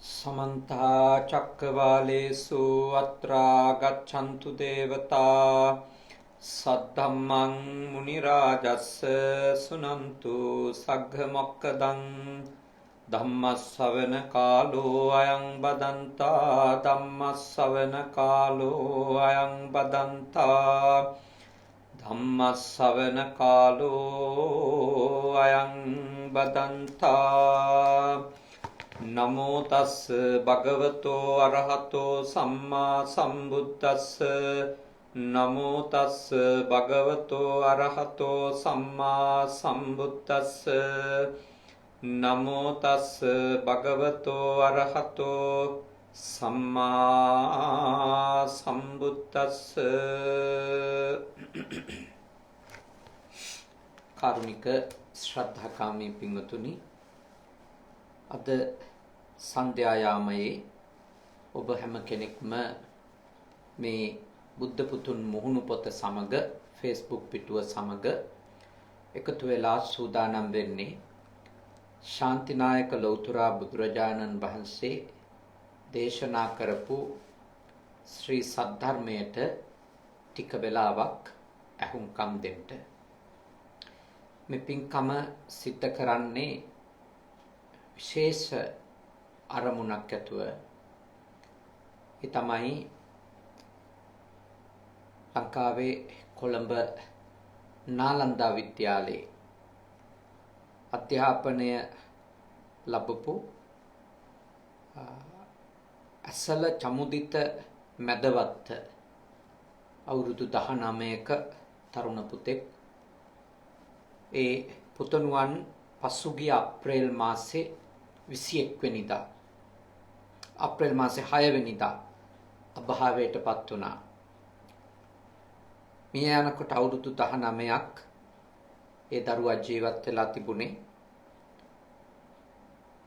समन्ता चक्रवालेषु अत्रा गच्छन्तु देवता सद्धम्मं मुनिराजस्य सुनन्तु सग्घमोक्कदं धम्मश्रवण कालो अयं बदन्ता धम्मश्रवण कालो अयं बदन्ता धम्मश्रवण कालो अयं बदन्ता नमो तस् भगवतो अरहतो सम्मा सम्बुद्धस्स नमो तस् भगवतो अरहतो सम्मा सम्बुद्धस्स नमो तस् भगवतो अरहतो सम्मा सम्बुद्धस्स කාරුණික ශ්‍රද්ධාකාමී පින්වතුනි අද සන්ධ්‍යා යාමයේ ඔබ හැම කෙනෙක්ම මේ බුද්ධ පුතුන් මුහුණු පොත සමග Facebook පිටුව සමග එකතු වෙලා සූදානම් වෙන්නේ ශාන්තිනායක ලෞතුරා බුදුරජාණන් වහන්සේ දේශනා කරපු ශ්‍රී සද්ධර්මයට ටික වෙලාවක් අහුම්කම් දෙන්න. මේ පින්කම සිද්ධ කරන්නේ විශේෂ අරමුණක් ඇතුව. ඒ තමයි ලංකාවේ කොළඹ නාලන්දා විද්‍යාලයේ අධ්‍යාපනය ලැබපු අසල චමුදිත මැදවත්ත අවුරුදු 19ක තරුණ පුතෙක්. ඒ පුතණුවන් පසුගිය අප්‍රේල් මාසේ 21 වෙනිදා අප්‍රේල් මාසේ 6 වෙනිදා අභාවයට පත් වුණා. මිය යනකොට අවුරුදු 19ක් ඒ දරුවා ජීවත් වෙලා තිබුණේ.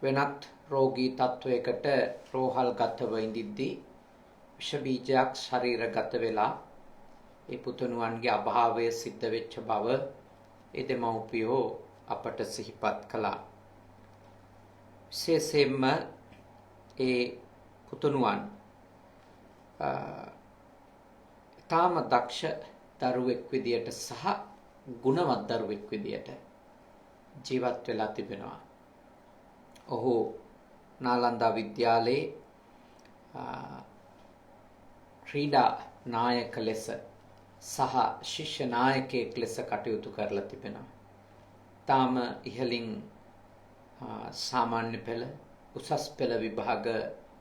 වෙනත් රෝගී තත්වයකට රෝහල්ගතව ඉඳිද්දී විෂ බීජයක් ශරීරගත වෙලා ඒ පුතණුවන්ගේ අභාවය සිද්ධ වෙච්ච බව ඒ දෙමව්පියෝ අපට සිහිපත් කළා. විශේෂයෙන්ම ඒ පුතණුවන් තාම දක්ෂ දරුවෙක් විදියට සහ ගුණවත් දරුවෙක් විදියට ජීවත් වෙලා තිබෙනවා. ඔහු නාලන්දා විද්‍යාලයේ ක්‍රීඩා නායක ලෙස සහ ශිෂ්‍ය නායකයෙක් ලෙස කටයුතු කරලා තිබෙනවා. තාම ඉහළින් සාමාන්‍ය පෙළ උසස් පෙළ විභාග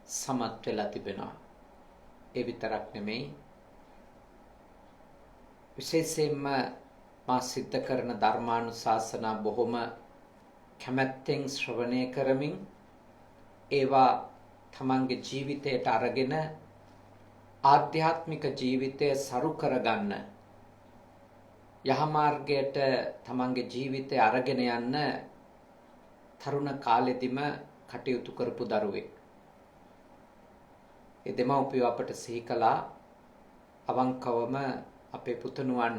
සමත් වෙලා තිබෙනවා. ඒ විතරක් නෙමෙයි විශේෂයෙන්ම මා සිද්ධ කරන ධර්මානුශාසනා බොහොම කැමැත්තෙන් ශ්‍රවණය කරමින් ඒවා තමන්ගේ ජීවිතයට අරගෙන ආධ්‍යාත්මික ජීවිතය සරු කරගන්න යහමාර්ගයට තමන්ගේ ජීවිතය අරගෙන යන්න තරුණ කාලෙදිම කටයුතු කරපු දරුවෙක්. ඒ දෙමව්පියෝ අපට සිහි කළා අවංකවම අපේ පුතණුවන්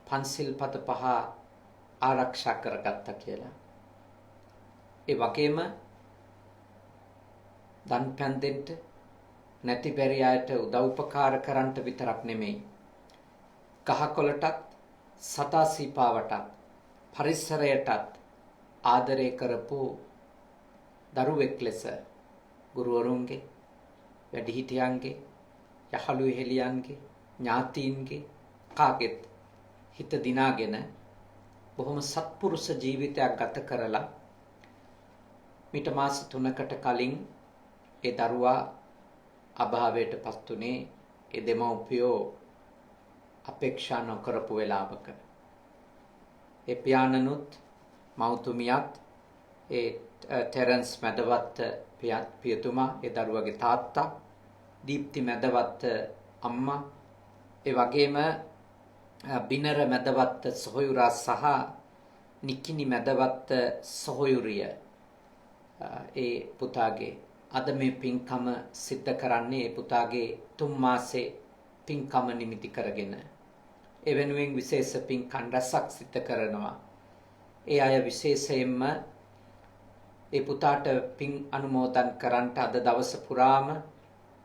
පන්සිල් පද 5 ආරක්ෂා කරගත්තා කියලා. ඒ වගේම දන් පැන් දෙන්න නැති බැරි අයට උදව් උපකාර කරන්නට විතරක් නෙමෙයි ගහකොළටත් සතා සීපාවටත් පරිසරයටත් ආදරය කරපු දරුවෙක් ලෙස ගුරුවරුන්ගේ වැඩිහිටියන්ගේ යහළු හෙළියන්ගේ ඥාතීන්ගේ කාගෙත් හිත දිනාගෙන බොහොම සත්පුරුෂ ජීවිතයක් ගත කරලා මිට මාස 3කට කලින් ඒ දරුවා අභාවයට පත් වුණේ ඒ දෙමව්පියෝ අපේක්ෂා නොකරපු වෙලාවක. ඒ පියාණනුත් මව්තුමියත් ඒ ටෙරන්ස් මැදවත්ත පියතුමා ඒ දරුවගේ තාත්තා දීප්ති මැදවත්ත අම්මා ඒ වගේම බිනර මැදවත්ත සොහොයුරා සහ නිකිනි මැදවත්ත සොහොයුරිය ඒ පුතාගේ අද මේ පින්කම සිද්ධ කරන්නේ ඒ පුතාගේ 3 මාසේ පින්කම නිමිති කරගෙන. ඒ වෙනුවෙන් විශේෂ පින්කම් රැසක් සිද්ධ කරනවා. ඒ අය විශේෂයෙන්ම ඒ පුතාට පින් අනුමෝදන් කරන්නට අද දවස පුරාම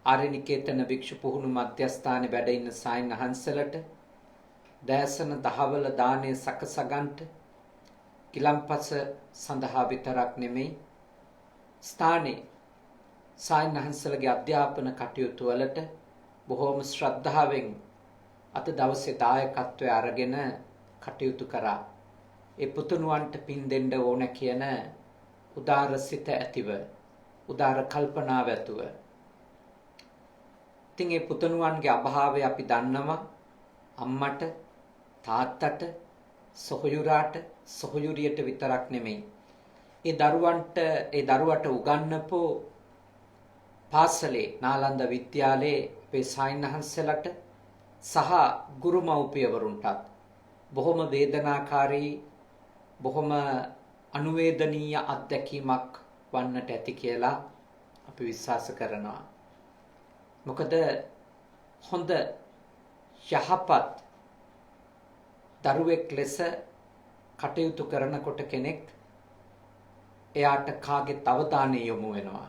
ආරණ්‍යකේතන භික්ෂු පුහුණු මධ්‍යස්ථානයේ වැඩ ඉන්න සායන් අහන්සලට දෑසන දහවල දානේ සකසගන්ට කිලම්පස සඳහා විතරක් නෙමෙයි ස්ථානයේ සායන් අහන්සලගේ අධ්‍යාපන කටයුතු වලට බොහෝම ශ්‍රද්ධාවෙන් අද දවසේ දායකත්වය අරගෙන කටයුතු කරා. ඒ පුතුණුවන්ට පින් දෙන්න ඕන කියන උදාර සිත ඇතිව උදාර කල්පනාව ඇතුව. ඉතින් ඒ පුතුණුවන්ගේ අභාවය අපි දන්නවා. අම්මට, තාත්තට, සොහොයුරාට, සොහොයුරියට විතරක් නෙමෙයි. ඒ දරුවට උගන්වපු පාසලේ නාලන්ද විද්‍යාලයේ අපේ සායනහන්සලට සහ ගුරු මව්පියවරුන්ටත් බොහොම වේදනාකාරී බොහොම අනුවේදනීය අත්දැකීමක් වන්නට ඇති කියලා අපි විශ්වාස කරනවා. මොකද හොඳ යහපත් දරුවෙක් ලෙස කටයුතු කරනකොට කෙනෙක් එයාට කාගෙත් අවධානය යොමු වෙනවා.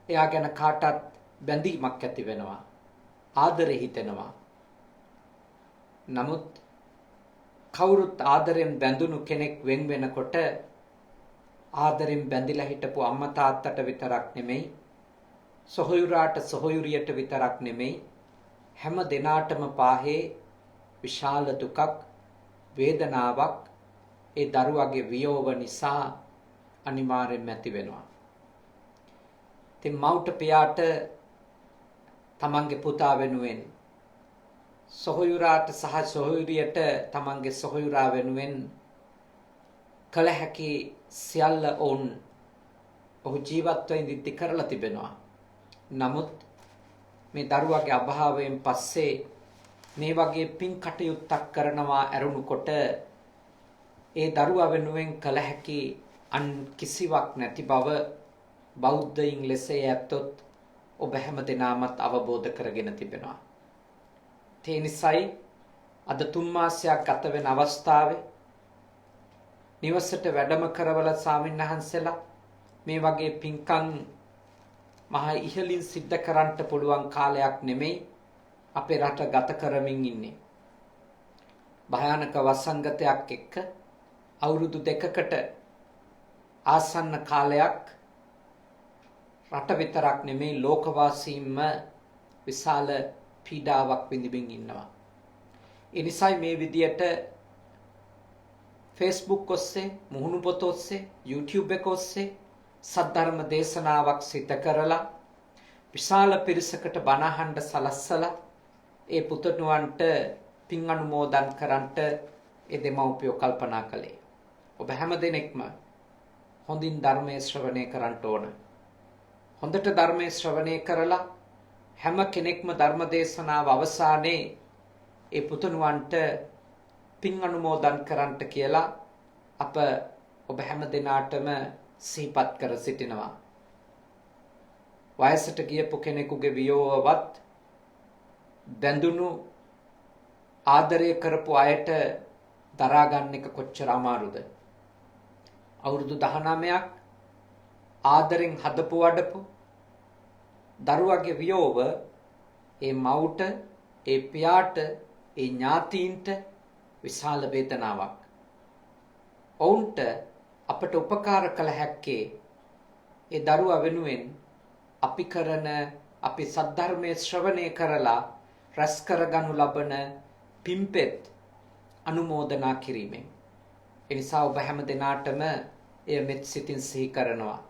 එයා ගැන කාටත් බැඳීමක් ඇති වෙනවා. ආදරෙ හිතෙනවා. නමුත් කවුරුත් ආදරෙන් බැඳුණු කෙනෙක් වෙන් වෙනකොට ආදරෙන් බැඳිලා හිටපු අම්මා තාත්තට විතරක් නෙමෙයි, සොහොයුරාට සොහොයුරියට විතරක් නෙමෙයි, හැම දෙනාටම පාහේ විශාල දුකක්, වේදනාවක් ඒ දරුවගේ වියෝව නිසා අනිවාර්යෙන්ම ඇති වෙනවා. ඉතින් මව්ට පියාට තමන්ගේ පුතා වෙනුවෙන්, සොහොයුරාට සහ සොහොයුරියට තමන්ගේ සොහොයුරා වෙනුවෙන් කළ හැකි සියල්ල ඔහු ජීවත්ව ඉඳිද්දි කරලා තිබෙනවා. නමුත් මේ දරුවගේ අභාවයෙන් පස්සේ මේ වගේ පින් කටයුත්තක් කරනවා ඇරුණුකොට ඒ දරුවා වෙනුවෙන් කළ හැකි අන් කිසිවක් නැති බව බෞද්ධයින් ලෙස ඇත්තොත් ඔබ හැම දෙනාමත් අවබෝධ කරගෙන තිබෙනවා. ඒ නිසායි අද 3 මාසයක් ගත වෙන අවස්ථාවේ නිවසට වැඩම කරවල ස්වාමින්වහන්සේලා මේ වගේ පින්කම් මහා ඉහළින් සිද්ධ කරන්නට පුළුවන් කාලයක් නෙමෙයි අපේ රට ගත කරමින් ඉන්නේ. භයානක වසංගතයක් එක්ක අවුරුදු 2කට ආසන්න කාලයක් රට විතරක් නෙමෙයි ලෝකවාසීන්ම විශාල පීඩාවක් විඳින්මින් ඉන්නවා. ඒ නිසායි මේ විදියට Facebook ඔස්සේ, මුහුණු පොත ඔස්සේ, YouTube එක ඔස්සේ සද්ධර්ම දේශනාවක් සිත කරලා විශාල පිරිසකට බණ අහන්න සලස්සලා ඒ පුතුණුවන්ට පින් අනුමෝදන් කරන්නට ඒ දෙමව්පියෝ කල්පනා කළේ. ඔබ හැම දිනෙකම හොඳින් ධර්මයේ ශ්‍රවණය කරන්න ඕන. හොඳට ධර්මයේ ශ්‍රවණය කරලා හැම කෙනෙක්ම ධර්ම දේශනාව අවසානයේ ඒ පුතුණුවන්ට පින් අනුමෝදන් කරන්නට කියලා ඔබ හැම දිනාටම සිහිපත් කර සිටිනවා. වයසට ගියපු කෙනෙකුගේ වියෝවවත් බැඳුණු ආදරය කරපු අයට දරා ගන්න එක කොච්චර අමාරුද? අවුරුදු 19ක් ආදරෙන් හදපු වඩපු දරුවගේ වියෝව ඒ මව්ට, ඒ පියාට, ඒ ඥාතීන්ට විශාල වේදනාවක්. ඔවුන්ට අපට උපකාර කළ හැක්කේ ඒ දරුවා වෙනුවෙන් අපි සද්ධර්මයේ ශ්‍රවණය කරලා රැස් කරගනු ලබන පින්පෙත් අනුමෝදනා කිරීමෙන්. ඒ නිසා ඔබ හැම දිනාටම එය මෙත් සිතින් සිහි කරනවා.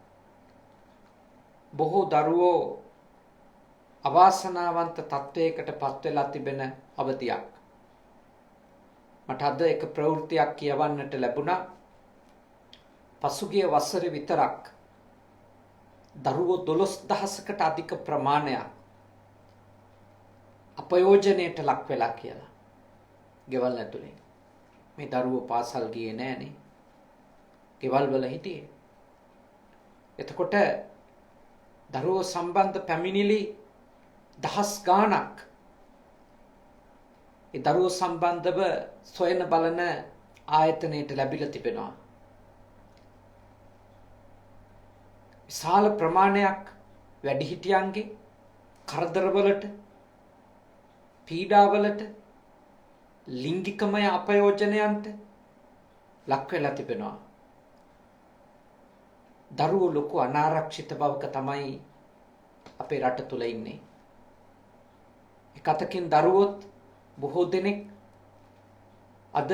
බොහෝ දරුවෝ අවාසනාවන්ත තත්වයකට පත් වෙලා තිබෙන අවධියක්. මට අද එක ප්‍රවෘත්තියක් කියවන්නට ලැබුණා. පසුගිය වසරේ විතරක් දරුවෝ 12000කට අධික ප්‍රමාණයක් අපයෝජනයට ලක් වෙලා කියලා. ගෙවල් ඇතුලේ. මේ දරුවෝ පාසල් ගියේ නෑනේ. ගෙවල් වල හිටියේ. එතකොට දරුවෝ සම්බන්ධ පැමිණිලි දහස් ගාණක් ඒ දරුවෝ සම්බන්ධව සොයන බලන ආයතනයට ලැබිලා තිබෙනවා. විශාල ප්‍රමාණයක් වැඩිහිටියන්ගේ කරදරවලට, පීඩාවලට, ලිංගිකමය අපයෝජනයන්ට ලක් වෙලා තිබෙනවා. දරුවෝ ලොකු අනාරක්ෂිත බවක තමයි අපේ රට තුල ඉන්නේ. එක අතකින් දරුවොත් බොහෝ දෙනෙක් අද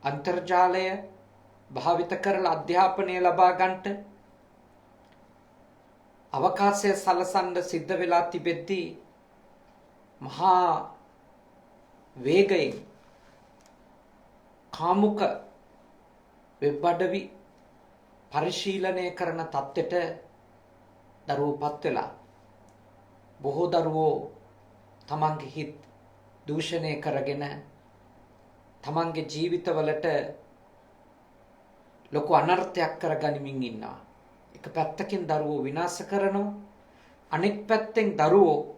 අන්තර්ජාලය භාවිත කරලා අධ්‍යාපනය ලබා ගන්නට අවකාශය සලසන්න සිද්ධ වෙලා තිබෙද්දී මහා වේගයෙන් කාමුක වෙබ් අඩවි පරිශීලනය කරන තත්ත්වයට දරුවෝපත් වෙලා බොහෝ දරුවෝ තමන්ගේ හිත් දූෂණය කරගෙන තමන්ගේ ජීවිතවලට ලොකු අනර්ථයක් කරගනිමින් ඉන්නවා. එක පැත්තකින් දරුවෝ විනාශ කරනවා, අනෙක් පැත්තෙන් දරුවෝ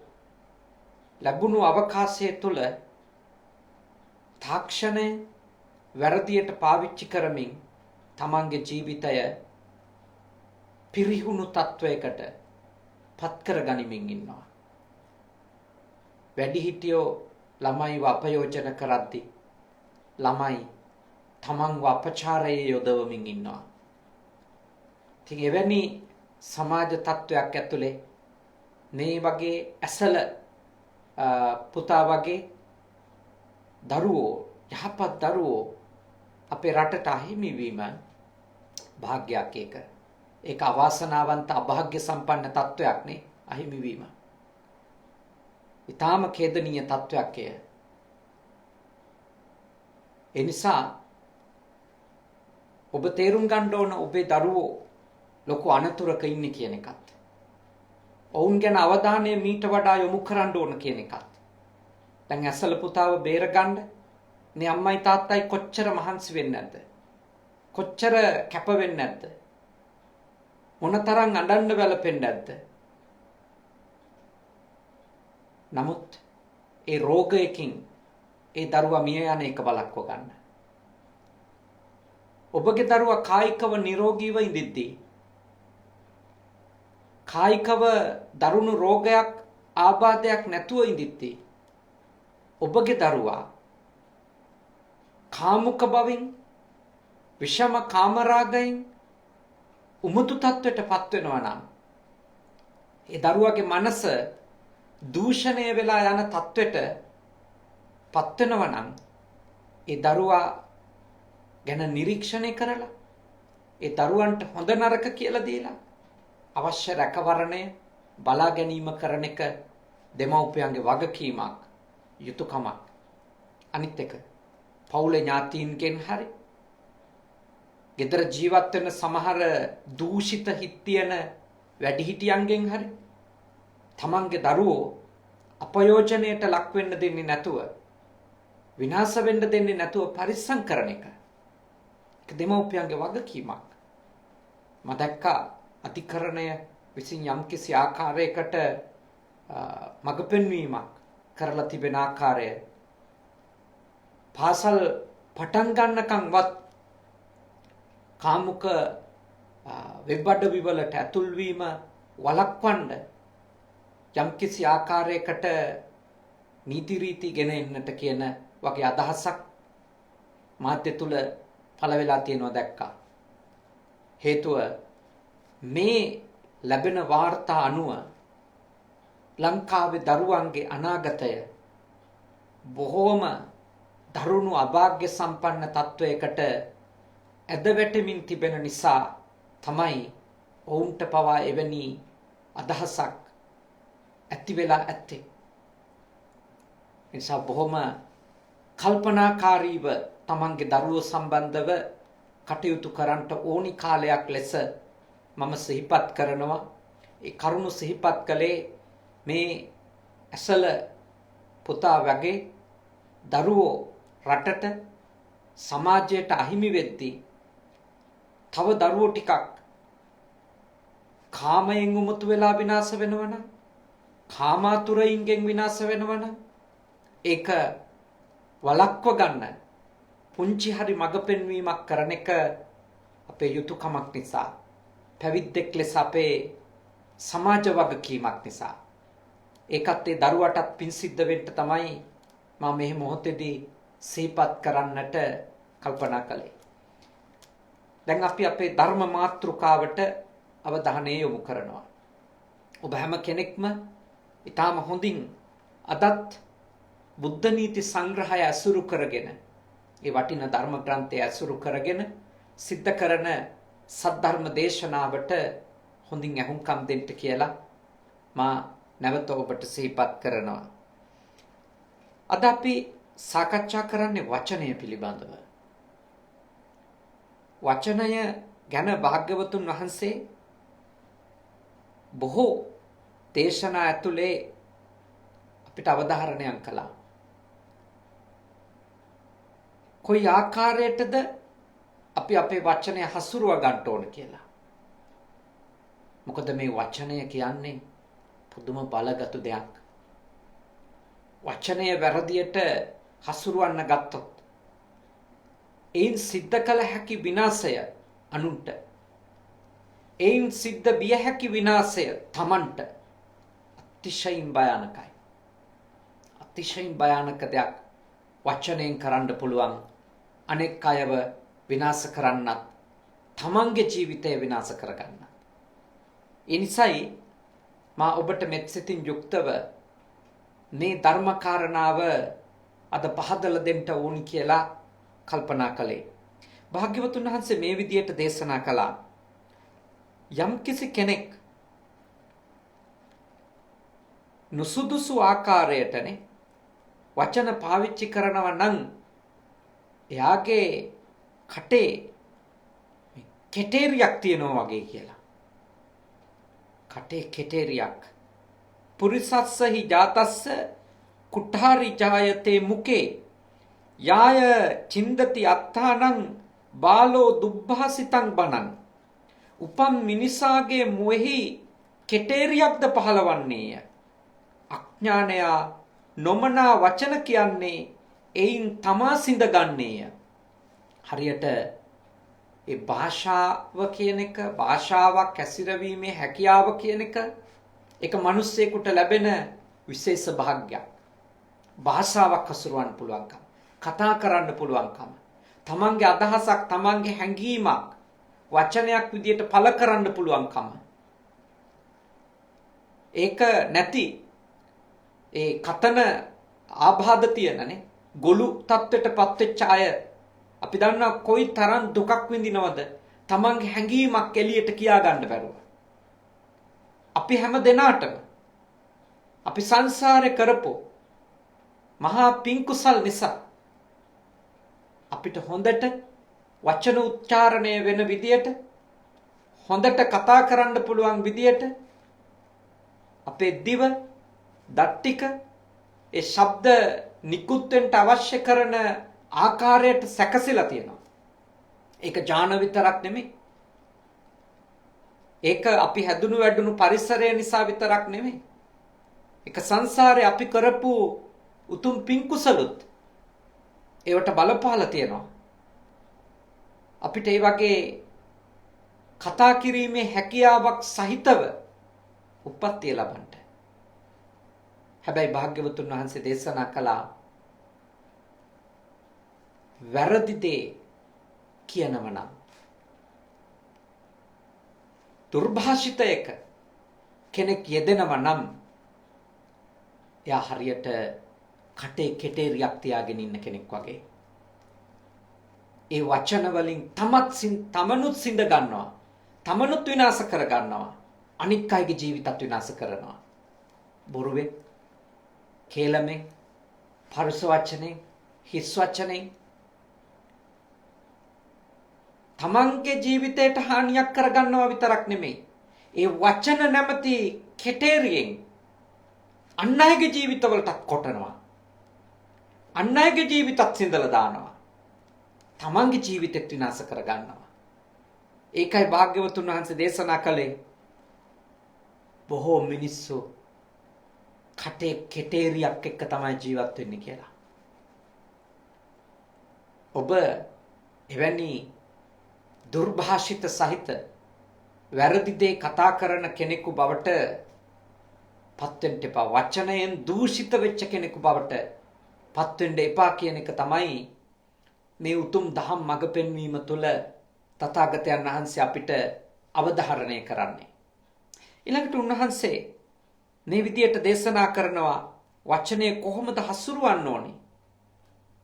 ලැබුණු අවකාශය තුළ තාක්ෂණය වැරදියට පාවිච්චි කරමින් තමන්ගේ ජීවිතය පිරිහුණු තත්වයකට පත් කරගනිමින් ඉන්නවා. වැඩිහිටියෝ ළමයිව අපයෝජන කරද්දී ළමයි තමන්ව අපචාරයේ යොදවමින් ඉන්නවා. ඉතින් එවැනි සමාජ තත්වයක් ඇතුලේ මේ වගේ ඇසල පුතා වගේ දරුවෝ, යහපත් දරුවෝ අපේ රටට අහිමි වීම භාග්‍යයක් ඒක. ඒක අවාසනාවන්ත අභාග්‍ය සම්පන්න තත්වයක් නේ අහිමි වීම. ඊටාම ඛේදනීය තත්වයක් එය. ඒ නිසා ඔබ තේරුම් ගන්න ඕන ඔබේ දරුවෝ ලොකු අනතුරක ඉන්නේ කියන එකත්. ඔවුන් ගැන අවධානය මීට වඩා යොමු කරන්න ඕන කියන එකත්. දැන් ඇසල පුතාව බේරගන්න මේ අම්මයි තාත්තයි කොච්චර මහන්සි වෙන්නේ නැද්ද? කොච්චර කැප වෙන්නේ නැද්ද? මොනතරම් අඬන්න වැළපෙන්නේ නැද්ද? නමුත් ඒ රෝගයකින් ඒ දරුවා මිය යන එක බලක්ව ගන්න. ඔබගේ දරුවා කායිකව නිරෝගීව ඉඳිද්දී කායිකව දරුණු රෝගයක් ආබාධයක් නැතුව ඉඳිද්දී ඔබගේ දරුවා කාමුක බවින් විෂම කාමරාගයෙන් උමුතු තත්වයට පත් වෙනවා නම් ඒ දරුවාගේ මනස දූෂණය වෙලා යන තත්වයට පත් වෙනවා නම් ඒ දරුවා ගැන නිරීක්ෂණය කරලා ඒ දරුවන්ට හොඳ නරක කියලා දීලා අවශ්‍ය රැකවරණය බලා ගැනීම කරන එක දෙමව්පියන්ගේ වගකීමක්, යුතුයකමක්. අනිත් එක පවුලේ ඥාතීන්ගෙන් හරි ගෙදර ජීවත් වෙන සමහර දූෂිත හිත් තියෙන වැඩිහිටියන්ගෙන් හරි තමන්ගේ දරුවෝ අපයෝජනයට ලක් වෙන්න දෙන්නේ නැතුව, විනාශ වෙන්න දෙන්නේ නැතුව පරිස්සම් කරන එක. ඒක දෙමව්පියන්ගේ වගකීමක්. මම දැක්කා අධිකරණය විසින් යම්කිසි ආකාරයකට මඟ පෙන්වීමක් කරලා තිබෙන ආකාරය පාසල් පටන් ගන්නකම්වත් කාමුක වෙබ් අඩවි වලට ඇතුල් වීම වළක්වන්න යම්කිසි ආකාරයකට නීති රීති ගෙන එන්නට කියන වගේ අදහසක් මාධ්‍ය තුල පළ වෙලා තියෙනවා දැක්කා. හේතුව මේ ලැබෙන වාර්තා අනුව ලංකාවේ දරුවන්ගේ අනාගතය බොහෝම දරුණු අභාග්‍ය සම්පන්න තත්වයකට ඇද වැටෙමින් තිබෙන නිසා තමයි ඔවුන්ට පවා එවැනි අදහසක් ඇති වෙලා ඇත්තේ. නිසා බොහොම කල්පනාකාරීව තමන්ගේ දරුවෝ සම්බන්ධව කටයුතු කරන්නට ඕනි කාලයක් ලෙස මම සිහිපත් කරනවා. ඒ කරුණු සිහිපත් කළේ මේ ඇසල පුතා වගේ දරුවෝ රටට සමාජයට අහිමි වෙද්දී තව දරුවෝ ටිකක් කාමයෙන් උමතු වෙලා විනාශ වෙනවනම්, කාමාතුරයින්ගෙන් විනාශ වෙනවනම් ඒක වළක්ව ගන්න පුංචි හරි මඟ පෙන්වීමක් කරන එක අපේ යුතුයකමක් නිසා පැවිද්දෙක් ලෙස අපේ සමාජ වගකීමක් නිසා ඒකත් ඒ දරුවටත් පින් සිද්ධ වෙන්න තමයි මම මේ මොහොතේදී සිහිපත් කරන්නට කල්පනා කළේ. දැන් අපි අපේ ධර්ම මාතෘකාවට අවධානය යොමු කරනවා. ඔබ හැම කෙනෙක්ම ඊටාම හොඳින් අදත් බුද්ධ නීති සංග්‍රහය අසුරු කරගෙන ඒ වටිනා ධර්ම ග්‍රන්ථය අසුරු කරගෙන සිද්ධ කරන සද්ධර්ම දේශනාවට හොඳින් ඇහුම්කම් දෙන්න කියලා මා නැවත ඔබට සිහිපත් කරනවා. අද අපි සාකච්ඡා කරන්නේ වචනය පිළිබඳව. වචනය ගැන භාග්‍යවතුන් වහන්සේ බොහෝ දේශනා ඇතුලේ අපිට අවධාරණයක් කළා. කොයි ආකාරයටද අපි අපේ වචනය හසුරුව ගන්න ඕන කියලා. මොකද මේ වචනය කියන්නේ පුදුම බලගත් දෙයක්. වචනය වැරදියට හසුරුවන්න ගත්තොත් එයින් සිද්ධ කළ හැකි විනාශය අනුන්ට, එයින් සිද්ධ විය හැකි විනාශය තමන්ට අතිශයින් භයානකයි. අතිශයින් භයානක දෙයක් වචනයෙන් කරන්න පුළුවන්. අනෙක් අයව විනාශ කරන්නත්, තමන්ගේ ජීවිතය විනාශ කරගන්නත්. ඒ නිසායි මා ඔබට මෙත්සිතින් යුක්තව මේ ධර්ම කාරණාව අද පහදලා දෙන්න ඕනි කියලා කල්පනා කළේ. භාග්‍යවතුන් වහන්සේ මේ විදියට දේශනා කළා. යම්කිසි කෙනෙක් නුසුදුසු ආකාරයටනේ වචන පාවිච්චි කරනවා නම් එයාගේ කටේ කෙටේරියක් තියෙනවා වගේ කියලා. කටේ කෙටේරියක්. පුරිසස්සහි ජාතස්ස කුඨාරි ජායතේ මුකේ යාය චින්දති අත්තානං බාලෝ දුබ්බහසිතං බනං. උපම් මිනිසාගේ මුවෙහි කෙටේරියක්ද පහළවන්නේය. අඥානයා නොමනා වචන කියන්නේ එයින් තමා සිඳගන්නේය. හරියට ඒ භාෂාව කියන එක, භාෂාවක් ඇසිරවීමේ හැකියාව කියන එක ඒක මිනිස්සෙකුට ලැබෙන විශේෂ භාග්යක්. භාෂාවක් හසුරවන්න පුළුවන්කම, කතා කරන්න පුළුවන්කම, තමන්ගේ අදහසක්, තමන්ගේ හැඟීමක් වචනයක් විදියට පළ කරන්න පුළුවන්කම. ඒක නැති ඒ කතන ආබාධ තියෙනනේ ගොළු තත්ත්වයටපත් වෙච්ච අය අපි දන්නවා කොයි තරම් දුකක් විඳිනවද තමන්ගේ හැඟීමක් එළියට කියා ගන්න බැරුව. අපි හැම දෙනාටම අපි සංසාරේ කරපු මහා පිංකුසල් නිසා අපිට හොඳට වචන උච්චාරණය වෙන විදියට, හොඳට කතා කරන්න පුළුවන් විදියට අපේ දිව දත් ටික ඒ ශබ්ද නිකුත් වෙන්න අවශ්‍ය කරන ආකාරයට සැකසීලා තියෙනවා. ඒක ඥාන විතරක් නෙමෙයි. ඒක අපි හැදුණු වැඩුණු පරිසරය නිසා විතරක් නෙමෙයි. ඒක සංසාරේ අපි කරපු උතුම් පින්කුසලුත් ඒවට බලපාලා තියෙනවා. අපිට ඒ වගේ කතා කිරීමේ හැකියාවක් සහිතව උප්පත්තිය ලබන්න. හැබැයි භාග්‍යවතුන් වහන්සේ දේශනා කළා වැරදි දේ කියනව නම්, දුර්භාෂිතයක කෙනෙක් යෙදෙනව නම් එයා හරියට කටේ කෙටේරියක් තියාගෙන ඉන්න කෙනෙක් වගේ. ඒ වචන වලින් තමනුත් සිඳ ගන්නවා, තමනුත් විනාශ කර ගන්නවා, අනික් අයගේ ජීවිතත් විනාශ කරනවා. බොරුවෙන්, කේලමෙන්, පරුස වචනෙන්, හිස් වචනෙන් තමන්ගේ ජීවිතයට හානියක් කරගන්නවා විතරක් නෙමෙයි, ඒ වචන නැමැති කෙටේරියෙන් අන් අයගේ ජීවිතවලටත් කොටනවා, අන් අයගේ ජීවිතත් සිඳලා දානවා, තමන්ගේ ජීවිතෙත් විනාශ කරගන්නවා. ඒකයි භාග්‍යවතුන් වහන්සේ දේශනා කළේ බොහෝ මිනිස්සු කටේ කෙටේරියක් එක්ක තමයි ජීවත් වෙන්නේ කියලා. ඔබ එවැනි දුර්භාෂිත සහිත වැරදි දේ කතා කරන කෙනෙකු බවට පත් වෙන්න එපා. වචනයෙන් දූෂිත වෙච්ච කෙනෙකු බවට පත් වෙන්න එපා කියන එක තමයි මේ උතුම් දහම් මඟ පෙන්වීම තුළ තථාගතයන් වහන්සේ අපිට අවධාරණය කරන්නේ. ඊළඟට උන්වහන්සේ මේ විදියට දේශනා කරනවා වචනය කොහොමද හසුරුවන්න ඕනේ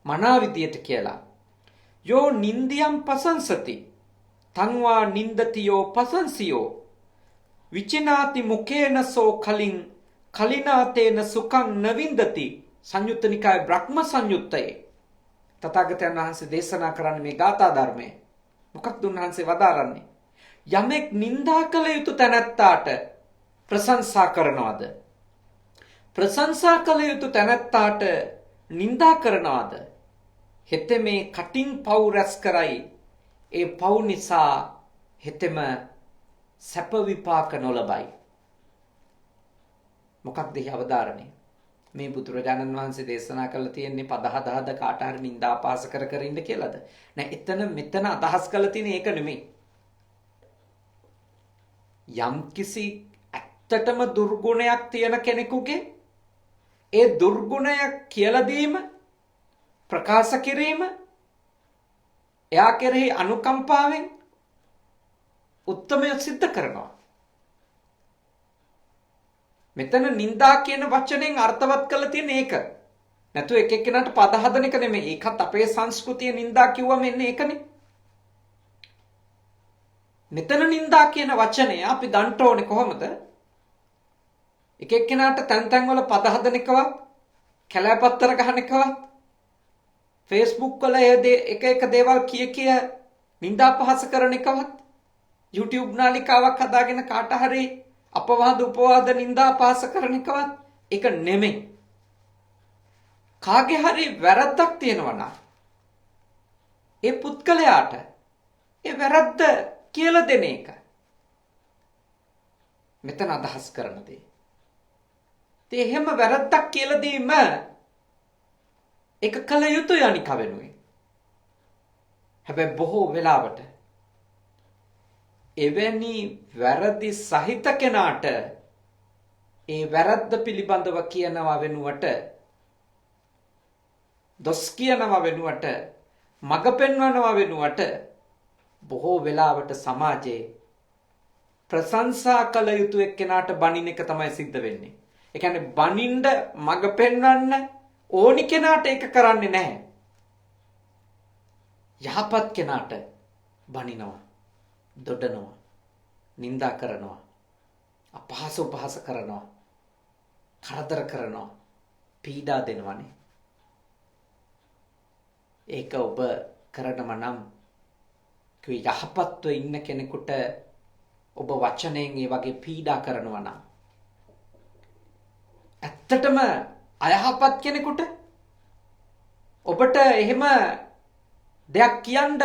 මනා විදියට කියලා. යෝ නින්දියම් පසංසති තංවා නින්දතියෝ පසංසියෝ විචිනාති මුකේනසෝ කලින් කලිනාතේන සුඛං නවින්දති. සංයුත්ත නිකාය බ්‍රහ්ම සංයුත්තයේ තථාගතයන් වහන්සේ දේශනා කරන්නේ මේ ගාථා ධර්මයේ. මොකක්ද උන්වහන්සේ වදාරන්නේ? යමෙක් නින්දා කළ යුතු තැනැත්තාට ප්‍රශංසා කරනවද? ප්‍රශංසා කළ යුතු තැනැත්තාට නින්දා කරනවද? හෙතෙ මේ කටින් පව් රැස් කරයි. ඒ පව් නිසා හෙතෙම සැප විපාක නොලබයි. මොකක්ද මේ අවධාරණය? මේ බුදුරජාණන් වහන්සේ දේශනා කරලා තියෙන්නේ පද හදාද කාට හරි නින්දා පාස කර කර ඉන්න කියලාද? නෑ, මෙතන අදහස් කරලා තියෙන්නේ ඒක නෙමෙයි. යම්කිසි ඇත්තටම දුර්ගුණයක් තියෙන කෙනෙකුගේ ඒ දුර්ගුණය කියලා දීම, ප්‍රකාශ කිරීම, එයා කෙරෙහි අනුකම්පාවෙන් උත්තමය සිද්ධ කරනවා. මෙතන නින්දා කියන වචනෙන් අර්ථවත් කරලා තියෙන ඒක. නැතු එක එක්කෙනාට පද හදන එක නෙමෙයි. ඒකත් අපේ සංස්කෘතිය නින්දා කිව්වම එන්නේ ඒකනේ. මෙතන නින්දා කියන වචනය අපි ගන්න ඕනේ කොහොමද? එක එක්කෙනාට තැන් තැන් වල පද හදන එකවත්, කැලෑපත්තර ගහන එකවත්, Facebook වල එක දේවල් කිය නින්දා පහස කරන එකවත්, YouTube නාලිකාවක් හදාගෙන කාට හරි අපවාද උපවාද නින්දා පහස කරන එකවත් ඒක නෙමෙයි. කාගේ හරි වැරද්දක් තියෙනවා නම් ඒ පුද්ගලයාට ඒ වැරද්ද කියලා දෙන එක මෙතන අදහස් කරන දේ. ඒ එහෙම වැරද්දක් කියලා දීම ඒක කල යුතුයි අනික වෙනුවෙන්. හැබැයි බොහෝ වෙලාවට එවැනි වැරදි සහිත කෙනාට ඒ වැරද්ද පිළිබඳව කියනවා වෙනුවට, දොස් කියනවා වෙනුවට, මඟ පෙන්වනවා වෙනුවට බොහෝ වෙලාවට සමාජයේ ප්‍රශංසා කළ යුතු එක්කෙනාට බනින එක තමයි සිද්ධ වෙන්නේ. ඒ කියන්නේ බනින්න මඟ පෙන්වන්න ඕනි කෙනාට ඒක කරන්නේ නැහැ. යහපත් කෙනාට බනිනවා, දොඩනවා, නින්දා කරනවා, අපහාස උපහාස කරනවා, කරදර කරනවා, පීඩා දෙනවනේ. ඒක ඔබ කරනම නම් යහපත්ව ඉන්න කෙනෙකුට ඔබ වචනයෙන් ඒ වගේ පීඩා කරනවා නම්, ඇත්තටම අයහපත් කෙනෙකුට ඔබට එහෙම දෙයක් කියන්න,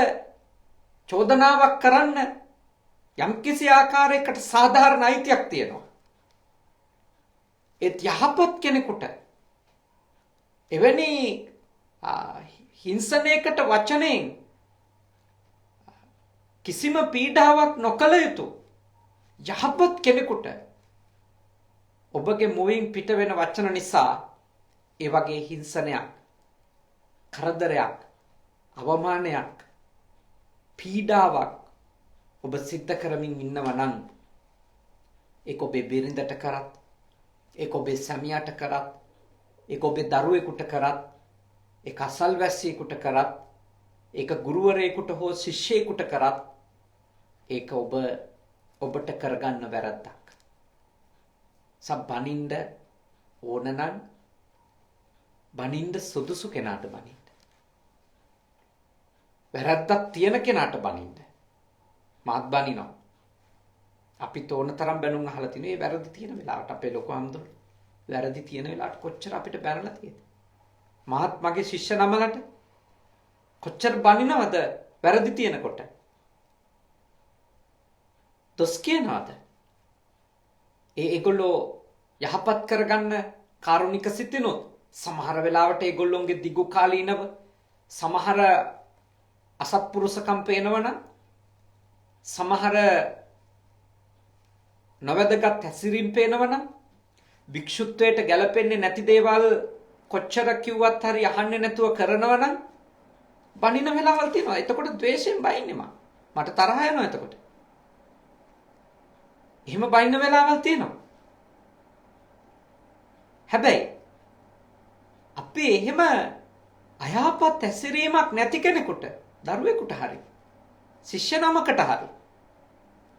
චෝදනාවක් කරන්න යම්කිසි ආකාරයකට සාධාරණ අයිතියක් තියෙනවා. ඒත් යහපත් කෙනෙකුට එවැනි හිංසනයකට වචනයෙන් කිසිම පීඩාවක් නොකළ යුතු යහපත් කෙනෙකුට ඔබගේ මුවින් පිට වෙන වචන නිසා ඒ වගේ හිංසනයක්, කරදරයක්, අවමානයක්, පීඩාවක් ඔබ සිද්ධ කරමින් ඉන්නවා නම් ඒක ඔබේ බිරිඳට කරත්, ඒක ඔබේ සැමියාට කරත්, ඒක ඔබේ දරුවෙකුට කරත්, ඒක අසල්වැසියෙකුට කරත්, ඒක ගුරුවරයෙකුට හෝ ශිෂ්‍යයෙකුට කරත් ඒක ඔබට කරගන්න වැරද්දක්. බනින්න ඕන නම් බනින්න සුදුසු කෙනාට බනින්න. වැරද්දක් තියෙන කෙනාට බනින්න. මාත් බනිනවා. අපි තෝරන තරම් බැනුම් අහලා තිනේ. මේ වැරදි තියෙන වෙලාවට අපේ ලොකු අම්දුර වැරදි තියෙන වෙලාවට කොච්චර අපිට බැනලා තියෙද? මාත් මගේ ශිෂ්‍ය නමලට කොච්චර බනිනවද වැරදි තියෙනකොට? දොස් කියනවාද? ඒගොල්ලෝ යහපත් කරගන්න කාරුණික සිතිනොත් සමහර වෙලාවට ඒගොල්ලොන්ගේ දිගු කාලීනව සමහර අසත්පුරුෂකම් පේනවනම්, සමහර නොවැදගත් හැසිරීම් පේනවනම් භික්ෂුත්වයට ගැලපෙන්නේ නැති දේවල් කොච්චර කිව්වත් හරි අහන්නේ නැතුව කරනවනම් බනින වෙලාවල් තියෙනවා. එතකොට ද්වේෂයෙන් බයින්නේ මට තරහ යනවා එතකොට. එහෙම බයින්න වෙලාවල් තියෙනවා. හැබැයි අපි එහෙම අයහපත් හැසිරීමක් නැති කෙනෙකුට, දරුවෙකුට හරි, ශිෂ්‍ය නමකට හරි,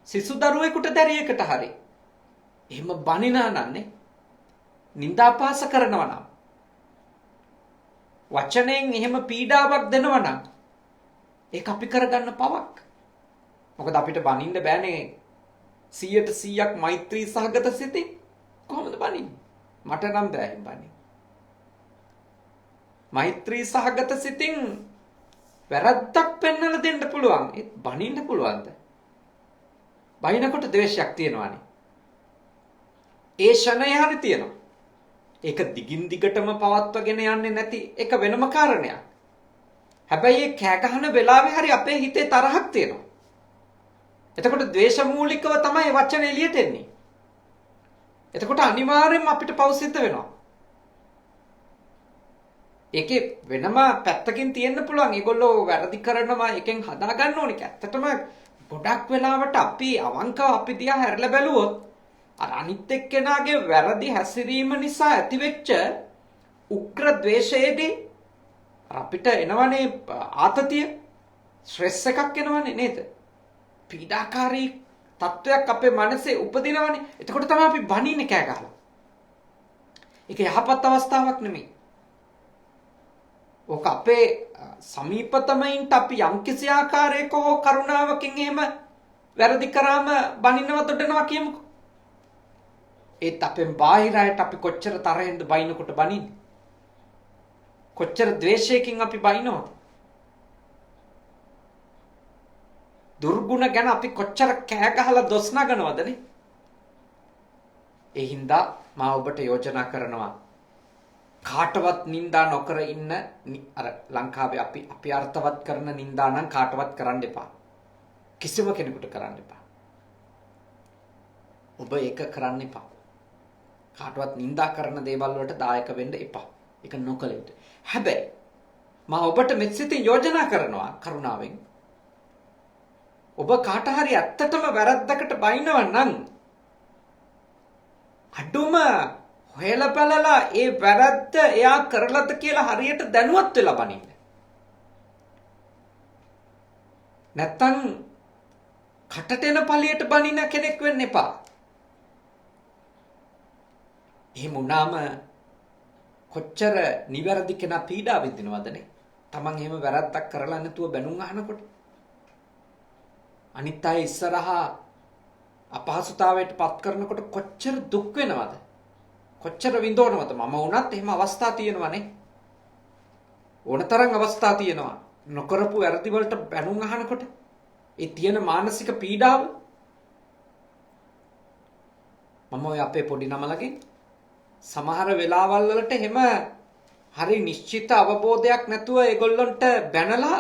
සිසු දරුවෙකුට දැරියකට හරි එහෙම බනිනා නන්නේ නින්දාපාස කරනවා නම්, වචනයෙන් එහෙම පීඩාවක් දෙනවා නම් ඒක අපි කරගන්න පවක්. මොකද අපිට බනින්න බෑනේ 100% මෛත්‍රී සහගත සිතින්. කොහොමද බනින්නේ? මට නම් බෑ බනින්න. මෛත්‍රී සහගත සිතින් වැරද්දක් පෙන්වලා දෙන්න පුළුවන්. ඒත් බනින්න පුළුවන්ද? බනිනකොට ද්වේෂයක් තියෙනවානේ. ඒ ෂණය හරි තියෙනවා. ඒක දිගින් දිගටම පවත්වගෙන යන්නේ නැති එක වෙනම කාරණයක්. හැබැයි ඒ කෑ ගහන වෙලාවේ හරි අපේ හිතේ තරහක් තියෙනවා. එතකොට ද්වේෂ මූලිකව තමයි වචන එළියට එන්නේ. එතකොට අනිවාර්යෙන්ම අපිට පව් සිද්ධ වෙනවා. ඒකේ වෙනම පැත්තකින් තියෙන්න පුළුවන්. ඒගොල්ලෝ වැරදි කරනවා එකෙන් හදා ගන්න ඕනේ. ඇත්තටම ගොඩක් වෙලාවට අපි අවංකව අපි දිහා හැරලා බැලුවොත් අර අනිත් එක්කෙනාගේ වැරදි හැසිරීම නිසා ඇතිවෙච්ච උග්‍ර ද්වේෂයේදී අපිට එනවනේ ආතතිය, ස්ට්‍රෙස් එකක් එනවනේ නේද? පීඩාකාරී තත්වයක් අපේ මනසේ උපදිනවනේ. එතකොට තමයි අපි බනින්නේ කෑ ගහලා. ඒක යහපත් අවස්ථාවක් නෙමෙයි. ඔක අපේ සමීපතමයින්ට අපි යම්කිසි ආකාරයක හෝ කරුණාවකින් එහෙම වැරදි කරාම බනිනවා දොඩනවා කියමුකෝ. ඒත් අපෙන් බාහිර අයට අපි කොච්චර තරහෙන්ද බයිනකොට බනින්නේ? කොච්චර ද්වේෂයකින් අපි බයිනවද? දුර්ගුණ ගැන අපි කොච්චර කෑ ගහලා දොස් නගනවදනේ? ඒ හින්දා මා ඔබට යෝජනා කරනවා කාටවත් නින්දා නොකර ඉන්න. අර ලංකාවේ අපි අර්ථවත් කරන නින්දා නම් කාටවත් කරන්න එපා. කිසිම කෙනෙකුට කරන්න එපා. ඔබ ඒක කරන්න එපා. කාටවත් නින්දා කරන දේවල් වලට දායක වෙන්න එපා. ඒක නොකළ යුතුයි. හැබැයි මම ඔබට මෙත්සිතින් යෝජනා කරනවා කරුණාවෙන්. ඔබ කාට හරි ඇත්තටම වැරද්දකට බයිනව නම් අඩුම හොයලා බලලා ඒ වැරද්ද එයා කරලාද කියලා හරියට දැනුවත් වෙලා බනින්න. නැත්තම් කටට එන පළියට බනින කෙනෙක් වෙන්න එපා. එහෙම වුණාම කොච්චර නිවැරදි කෙනා පීඩා විඳිනවදනේ. Taman එහෙම වැරද්දක් කරලා නැතුව බැනුම් අහනකොට. අනිත් අය ඉස්සරහා අපහසුතාවයට පත් කරනකොට කොච්චර දුක් වෙනවද? කොච්චර විඳවනවද? මම වුණත් එහෙම අවස්ථා තියෙනවනේ. ඕනතරම් අවස්ථා තියෙනවා. නොකරපු වැරදි වලට බැනුම් අහනකොට ඒ තියෙන මානසික පීඩාව මම ඔය අපේ පොඩි නමලගෙන් සමහර වෙලාවල් වලට එහෙම හරි නිශ්චිත අවබෝධයක් නැතුව ඒගොල්ලන්ට බැනලා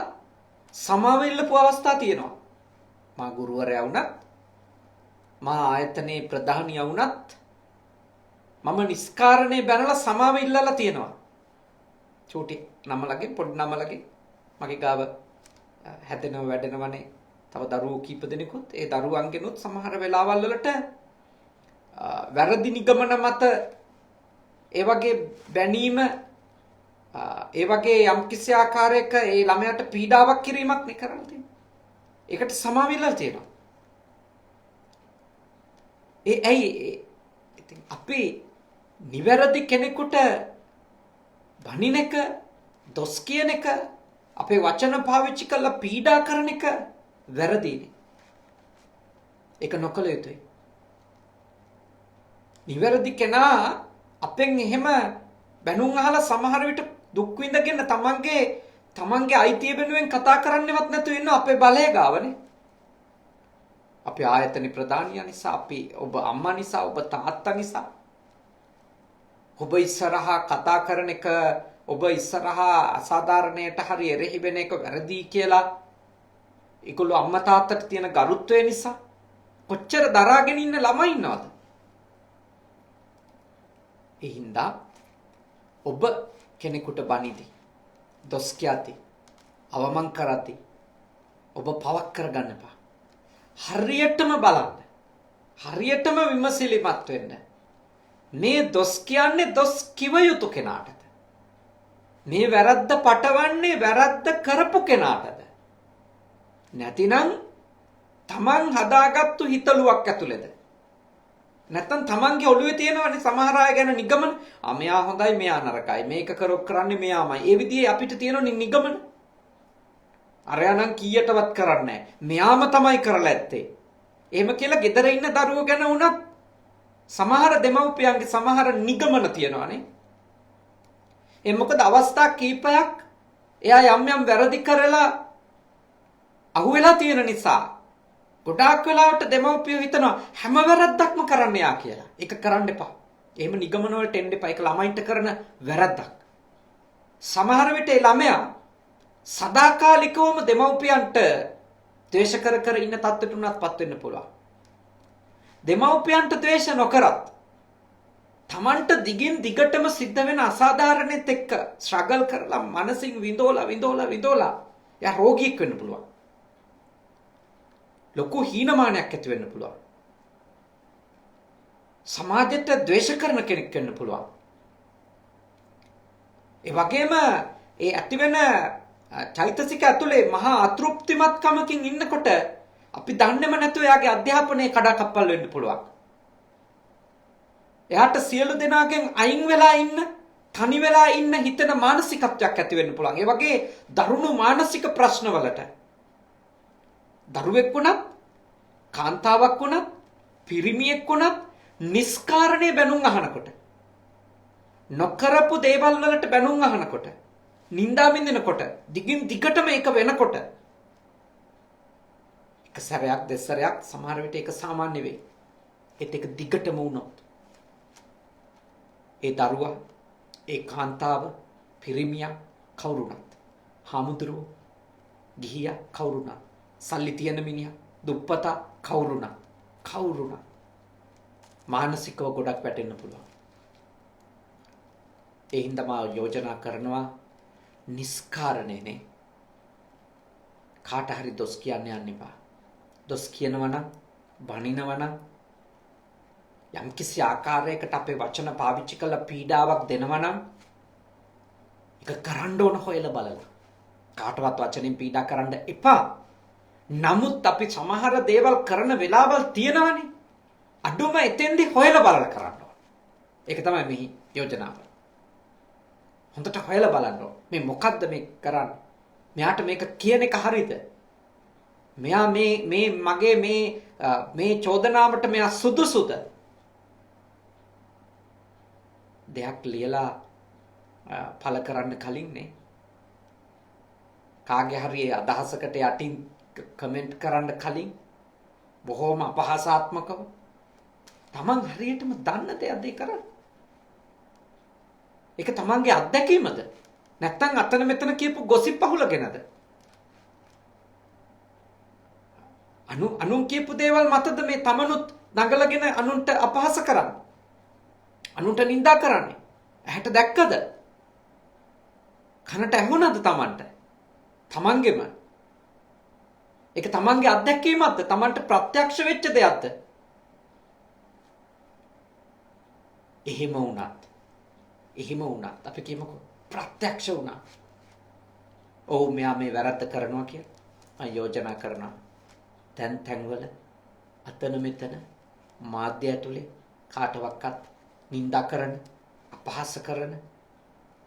සමාව ඉල්ලපු අවස්ථා තියෙනවා. මා ගුරුවරයා වුණත්, මා ආයතනයේ ප්‍රධානියා වුණත් මම නිස්කාරණේ බැනලා සමාව ඉල්ලලා තියෙනවා. චූටි නමලගෙන්, පොඩි නමලගෙන් මගේ ගාව හැදෙනව වැඩෙනවනේ. තව දරුවෝ කීප දෙනෙකුත් ඒ දරුවන්ගෙනුත් සමහර වෙලාවල් වලට වැරදි නිගමන මත ඒ වගේ බැනීම, ඒ වගේ යම්කිසි ආකාරයක ඒ ළමයාට පීඩාවක් කිරීමක් නේ කරලා තියෙන්නේ. ඒකට සමාව ඉල්ලලා තියෙනවා. ඇයි ඉතින් අපි නිවැරදි කෙනෙකුට බනින එක, දොස් කියන එක, අපේ වචන පාවිච්චි කරලා පීඩා කරන එක වැරදිනේ. ඒක නොකළ යුතුයි. නිවැරදි කෙනා අපෙන් එහෙම බැනුම් අහලා සමහර විට දුක් විඳගෙන තමන්ගේ අයිතිය වෙනුවෙන් කතා කරන්නවත් නැතුව ඉන්න අපේ බලය ගාවනේ. අපේ ආයතන ප්‍රධානියා නිසා, ඔබ අම්මා නිසා, ඔබ තාත්තා නිසා. ඔබ ඉස්සරහා කතා කරන එක, ඔබ ඉස්සරහා අසාධාරණයට හරි එරෙහි වෙන එක වැරදි කියලා ඒගොල්ලෝ අම්මා තාත්තට තියෙන ගරුත්වය නිසා කොච්චර දරාගෙන ඉන්න ළමයි ඉන්නවද? ඒ හින්දා ඔබ කෙනෙකුට බනිදී, දොස් කියති, අවමන් කරති, ඔබ පවක් කරගන්න එපා. හරියටම බලන්න. හරියටම විමසිලිමත් වෙන්න. මේ දොස් කියන්නේ දොස් කිව යුතු කෙනාටද? මේ වැරද්ද පටවන්නේ වැරද්ද කරපු කෙනාටද? නැතිනම් තමන් හදාගත්තු හිතලුවක් ඇතුළේද? නැත්තම් තමන්ගේ ඔළුවේ තියෙනවනේ සමහර අය ගැන නිගමන. මෙයා හොඳයි මෙයා නරකයි. මේක කරන්නේ මෙයාමයි. ඒ විදිහේ අපිට තියෙනවනේ නිගමන. අරයා නම් කීයටවත් කරන්නේ නැහැ. මෙයාම තමයි කරලා ඇත්තේ. එහෙම කියලා ගෙදර ඉන්න දරුවෝ ගැන වුණත් සමහර දෙමව්පියන්ගේ සමහර නිගමන තියෙනවානේ. ඒ මොකද අවස්ථා කීපයක් එයා යම් යම් වැරදි කරලා අහුවෙලා තියෙන නිසා ගොඩාක් වෙලාවට දෙමව්පියෝ හිතනවා හැම වැරද්දක්ම කරන්න යා කියලා. ඒක කරන්න එපා. එහෙම නිගමන වලට එන්න එපා. ඒක ළමයින්ට කරන වැරද්දක්. සමහර විට ඒ ළමයා සදාකාලිකවම දෙමව්පියන්ට ද්වේෂ කර කර ඉන්න තත්ත්වයට උනත්පත් වෙන්න පුළුවන්. දෙමව්පියන්ට ද්වේෂ නොකරත් තමන්ට දිගින් දිගටම සිද්ධ වෙන අසාධාරණෙත් එක්ක ස්ට්‍රගල් කරලා මනසින් විඳෝලා එයා රෝගියෙක් වෙන්න පුළුවන්. ලොකු හීනමානයක් ඇති වෙන්න පුළුවන්. සමාජයට ද්වේෂ කරන කෙනෙක් වෙන්න පුළුවන්. ඒ වගේම ඒ ඇති වෙන චෛතසික ඇතුලේ මහා අතෘප්තිමත්කමකින් ඉන්නකොට අපි දන්නේම නැතුව එයාගේ අධ්‍යාපනයේ කඩාකප්පල් වෙන්න පුළුවන්. එයාට සියලු දෙනාගෙන් අයින් වෙලා ඉන්න, තනි වෙලා ඉන්න හිතන මානසිකත්වයක් ඇති වෙන්න පුළුවන්. ඒ වගේ දරුණු මානසික ප්‍රශ්නවලට දරුවෙක් වුණත්, කාන්තාවක් වුණත්, පිරිමියෙක් වුණත් නිස්කාරණේ බැනුම් අහනකොට, නොකරපු දේවල් වලට බැනුම් අහනකොට, නින්දා මින්දනකොට, දිගින් දිගටම ඒක වෙනකොට එක සැරයක් දෙසරයක් සමහර විට ඒක සාමාන්‍ය වෙයි. ඒත් ඒක දිගටම වුණොත් ඒ දරුවා, ඒ කාන්තාව, පිරිමියා කවුරුණත්, හාමුදුරුවෝ, ගිහියා කවුරුණත්, සල්ලි තියෙන මිනිහා, දුප්පතා කවුරුණත් මානසිකව ගොඩක් වැටෙන්න පුළුවන්. ඒ හින්දා මා යෝජනා කරනවා නිස්කාරණේනේ කාට හරි දොස් කියන්න යන්න එපා. දොස් කියනවා නම්, බනිනවා නම්, යම්කිසි ආකාරයකට අපේ වචන පාවිච්චි කරලා පීඩාවක් දෙනවා නම් ඒක කරන්න ඕන හොයලා බලලා. කාටවත් වචනෙන් පීඩා කරන්න එපා. නමුත් අපි සමහර දේවල් කරන වෙලාවල් තියෙනවනේ. අඩුම එතෙන්දී හොයලා බලලා කරන්න ඕන. ඒක තමයි මෙහි යෝජනාව. හොඳට හොයලා බලන්න ඕන. මේ මොකද්ද මේ කරන්නේ? මෙයාට මේක කියන එක හරියද? මෙයා මේ මගේ මේ චෝදනාවට මෙයා සුදුසුද? දෙයක් ලියලා පළ කරන්න කලින් නේ කාගේ හරි අදහසකට යටින් කමෙන්ට් කරන්න කලින් බොහොම අපහාසාත්මකව තමන් හරියටම දන්න දෙයක් ඒ කරන්නේ. ඒක තමන්ගේ අත්දැකීමද? නැත්නම් අතන මෙතන කියපු ගොසිප් අහුලගෙනද? අනුන් කියපු දේවල් මතද මේ තමනුත් නගලගෙන අනුන්ට අපහාස කරන්නේ? අනුන්ට නිඳා කරන්නේ? ඇහැට දැක්කද? කනට ඇහුණාද තමන්ට? තමන්ගෙම ඒක තමන්ගේ අත්දැකීමක්ද? තමන්ට ප්‍රත්‍යක්ෂ වෙච්ච දෙයක්ද? එහෙම වුණත් අපි කියමුකෝ ප්‍රත්‍යක්ෂ වුණා. ඔව් මෙයා මේ වැරද්ද කරනවා කියලා යෝජනා කරනවා. තැන්වල අතන මෙතන මාධ්‍ය ඇතුලේ කාටවත් නිඳා කරන, අපහාස කරන,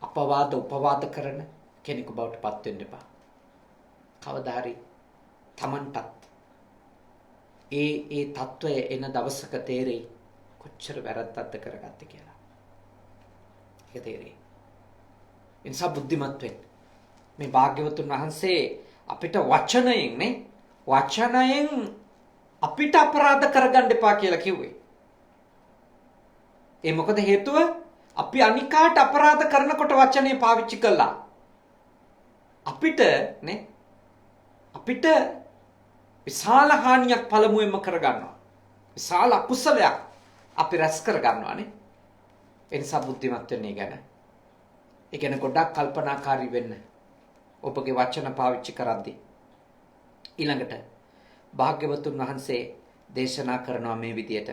උපවාද කරන කෙනෙකු බවට පත් වෙන්න එපා. කවදා හරි තමන්ටත් ඒ තත්වය එන දවසක තේරෙයි කොච්චර වැරද්දක්ද කරගත්තේ කියලා. ඒක තේරෙයි. ඒ නිසා බුද්ධිමත් වෙන්න. මේ භාග්‍යවතුන් වහන්සේ අපිට වචනයෙන් අපිට අපරාධ කරගන්න එපා කියලා කිව්වේ. ඒ මොකද හේතුව අපි අනිකාට අපරාධ කරනකොට වචනේ පාවිච්චි කළා. අපිට විශාල හානියක් පළමුවෙන්ම කරගන්නවා. විශාල අකුසලයක් අපි රැස් කර ගන්නවානේ. ඒ නිසා බුද්ධිමත් වෙන්නේ ගැන. ඒ කියන්නේ ගොඩක් කල්පනාකාරී වෙන්න. ඔබගේ වචන පාවිච්චි කරද්දී. ඊළඟට භාග්‍යවතුන් වහන්සේ දේශනා කරනවා මේ විදියට.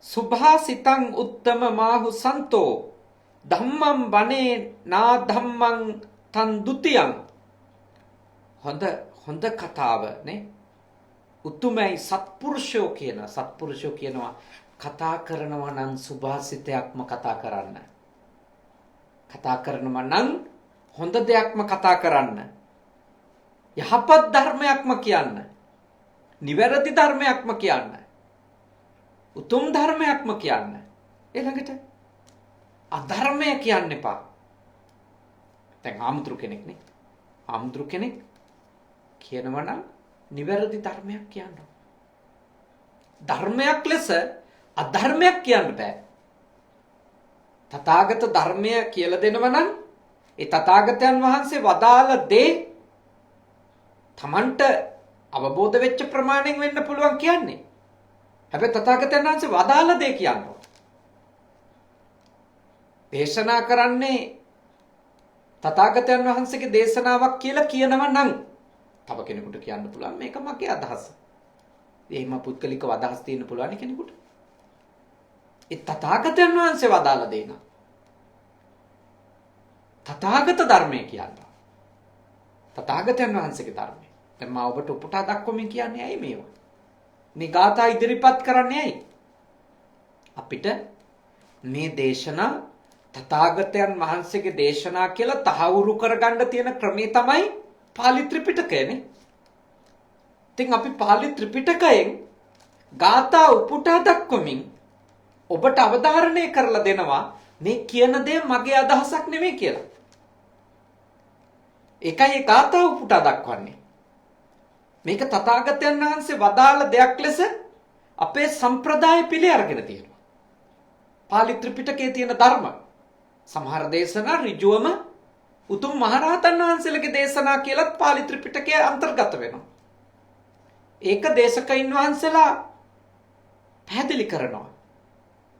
සුභාසිතං උත්තම මාහු සන්තෝ ධම්මං වනේ නා ධම්මං තන් ဒ ුතියං. හොඳ කතාව නේ. උතුමයි සත්පුරුෂෝ කියනවා කතා කරනවා නම් සුභාසිතයක්ම කතා කරන්න. කතා කරනවා නම් හොඳ දෙයක්ම කතා කරන්න. යහපත් ධර්මයක්ම කියන්න. නිවැරදි ධර්මයක්ම කියන්න. උතුම් ධර්මයක්ම කියන්න. ඊළඟට අධර්මය කියන්න එපා. දැන් ආමුද්‍රු කෙනෙක් නේ. ආමුද්‍රු කෙනෙක් කියනවා නම් නිවැරදි ධර්මයක් කියන්න. ධර්මයක් ලෙස අධර්මයක් කියන්න බෑ. තථාගත ධර්මය කියලා දෙනවා නම් ඒ තථාගතයන් වහන්සේ වදාළ දේ තමන්ට අවබෝධ වෙච්ච ප්‍රමාණයෙන් වෙන්න පුළුවන් කියන්නේ. හැබැයි තථාගතයන් වහන්සේ වදාළ දේ කියනවා. දේශනා කරන්නේ තථාගතයන් වහන්සේගේ දේශනාවක් කියලා කියනවා නම් තව කෙනෙකුට කියන්න පුළුවන් මේක මගේ අදහස. එහෙම පුද්ගලිකව අදහස් තියෙන්න පුළුවන් කෙනෙකුට. ඒ තථාගතයන් වහන්සේ වදාළ දේ නම් තථාගත ධර්මය කියනවා. තථාගතයන් වහන්සේගේ ධර්මය. දැන් මම ඔබට උපුටා දක්වමින් කියන්නේ ඇයි මේවා? මේ ගාථා ඉදිරිපත් කරන්නේ ඇයි? අපිට මේ දේශනා තථාගතයන් වහන්සේගේ දේශනා කියලා තහවුරු කරගන්න තියෙන ක්‍රමය තමයි පාලි ත්‍රිපිටකයනේ. ඉතින් අපි පාලි ත්‍රිපිටකයෙන් ගාථා උපුටා දක්වමින් ඔබට අවධාරණය කරලා දෙනවා මේ කියන දේ මගේ අදහසක් නෙමෙයි කියලා. ඒකයි ඒ ගාථා උපුටා දක්වන්නේ. මේක තථාගතයන් වහන්සේ වදාළ දෙයක් ලෙස අපේ සම්ප්‍රදාය පිළි අරගෙන තියෙනවා. පාලි ත්‍රිපිටකයේ තියෙන ධර්ම සමහර දේශනා ඍජුවම උතුම් මහරහතන් වහන්සේලගේ දේශනා කියලත් පාලි ත්‍රිපිටකයේ අන්තර්ගත වෙනවා. ඒක දේශකයින් වහන්සේලා පැහැදිලි කරනවා.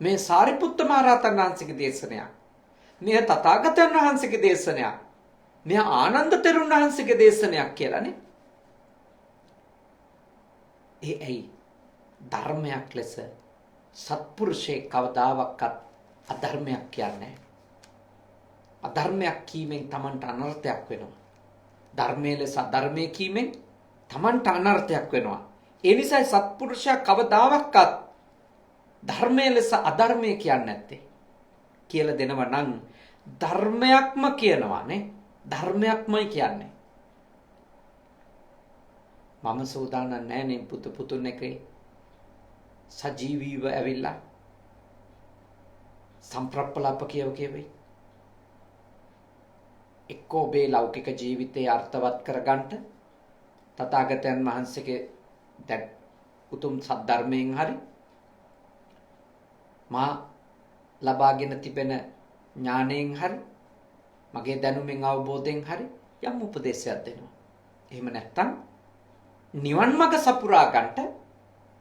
මේ සාරිපුත්ත මහරහතන් වහන්සේගේ දේශනයක්. මේ තථාගතයන් වහන්සේගේ දේශනයක්. මේ ආනන්ද තෙරුන් වහන්සේගේ දේශනයක් කියලානේ. ඒ ඇයි ධර්මයක් ලෙස සත්පුරුෂේ කවදාවත් අධර්මයක් කියන්නේ. අධර්මයක් කීමෙන් Tamanට අනර්ථයක් වෙනවා. ධර්මයේ ලෙස අධර්මයේ කීමෙන් Tamanට අනර්ථයක් වෙනවා. ඒ නිසා සත්පුරුෂයා කවදාවත් ධර්මයේ ලෙස අධර්මයේ කියන්නේ නැත්තේ. කියලා දෙනවා නම් ධර්මයක්ම කියනවා නේ. ධර්මයක්මයි කියන්නේ. මම සෝදානම් නැහැ නේ පුතුන් එකේ සජීවීව ඇවිල්ලා සම්ප්‍රප්පලාප කියවෙයි. එක්කෝ ඔබේ ලෞකික ජීවිතය අර්ථවත් කරගන්න තථාගතයන් වහන්සේගේ දැන් උතුම් සද්ධර්මයෙන් හරි මා ලබාගෙන තිබෙන ඥාණයෙන් හරි මගේ දැනුමින් අවබෝධයෙන් හරි යම් උපදේශයක් දෙනවා. එහෙම නැත්නම් නිවන් මඟ සපුරා ගන්නට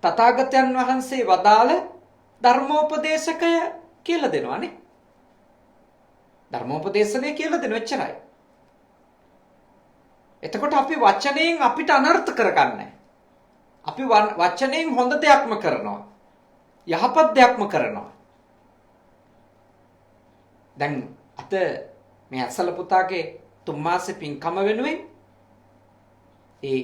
තථාගතයන් වහන්සේ වදාළ ධර්මෝපදේශකය කියලා දෙනවානේ. ධර්මෝපදේශනය කියලා දෙන එච්චරයි. එතකොට අපි වචනයෙන් අපිට අනර්ථ කරගන්නේ. අපි වචනයෙන් හොඳ දෙයක්ම කරනවා. යහපත් දෙයක්ම කරනවා. දැන් අත මේ අසල පුතාගේ 3 මාසේ පින්කම වෙනුවෙන් ඒ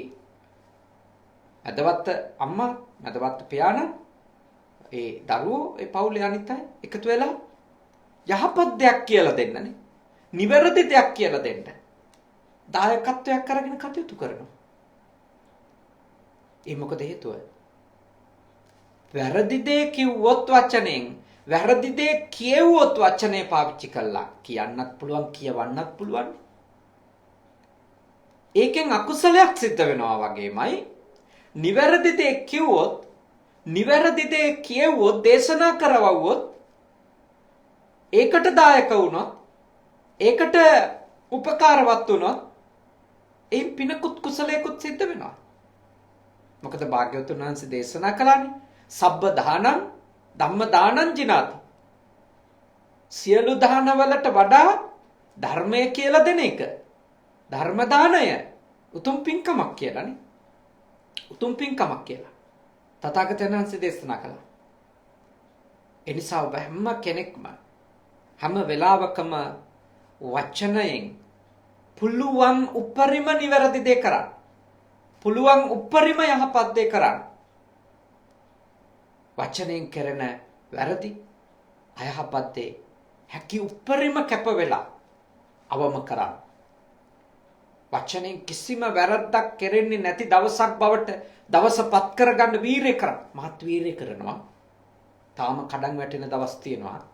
අදවත් අම්මා අදවත් පියාණන් ඒ දරුවෝ ඒ පවුලේ අනිත් අය එකතු වෙලා යහපත් දෙයක් කියලා දෙන්නනේ. නිවැරදි දෙයක් කියලා දෙන්න. දායකත්වයක් අරගෙන කටයුතු කරනවා. ඒ මොකද හේතුව? වැරදි දේ කිව්වොත් වචනෙන්, වැරදි දේ කියවුවොත් වචනේ පාවිච්චි කළා කියන්නත් පුළුවන්, කියවන්නත් පුළුවන්. ඒකෙන් අකුසලයක් සිද්ධ වෙනවා වගේමයි. නිවැරදි දේ කිව්වොත්, නිවැරදි දේ කියවුවොත්, දේශනා කරවුවොත් ඒකට දායක වුණොත්, ඒකට උපකාරවත් වුණොත් ඒ පිනකුත් කුසලයකුත් සිද්ධ වෙනවා. මොකද භාග්‍යවතුන් වහන්සේ දේශනා කළානේ සබ්බ දානං ධම්ම දානං ජිනාති. සියලු දානවලට වඩා ධර්මය කියලා දෙන එක, ධර්ම දානය උතුම් පින්කමක් කියලානේ. උතුම් පින්කමක් කියලා තථාගතයන් වහන්සේ දේශනා කළා. ඒ නිසා ඔබ හැම කෙනෙක්ම හැම වෙලාවකම වචනයෙන් පුළුවන් උපරිම නිවැරදි දේ කරන්න. පුළුවන් උපරිම යහපත් දේ කරන්න. වචනයෙන් කරන වැරදි අයහපත් දේ හැකි උපරිම කැප වෙලා අවම කරන්න. වචනෙන් කිසිම වැරද්දක් කෙරෙන්නේ නැති දවසක් බවට දවසපත් කරගන්න වීරය කරන්න. මහත් වීරය කරනවා. තාම කඩන් වැටෙන දවස් තියෙනවා.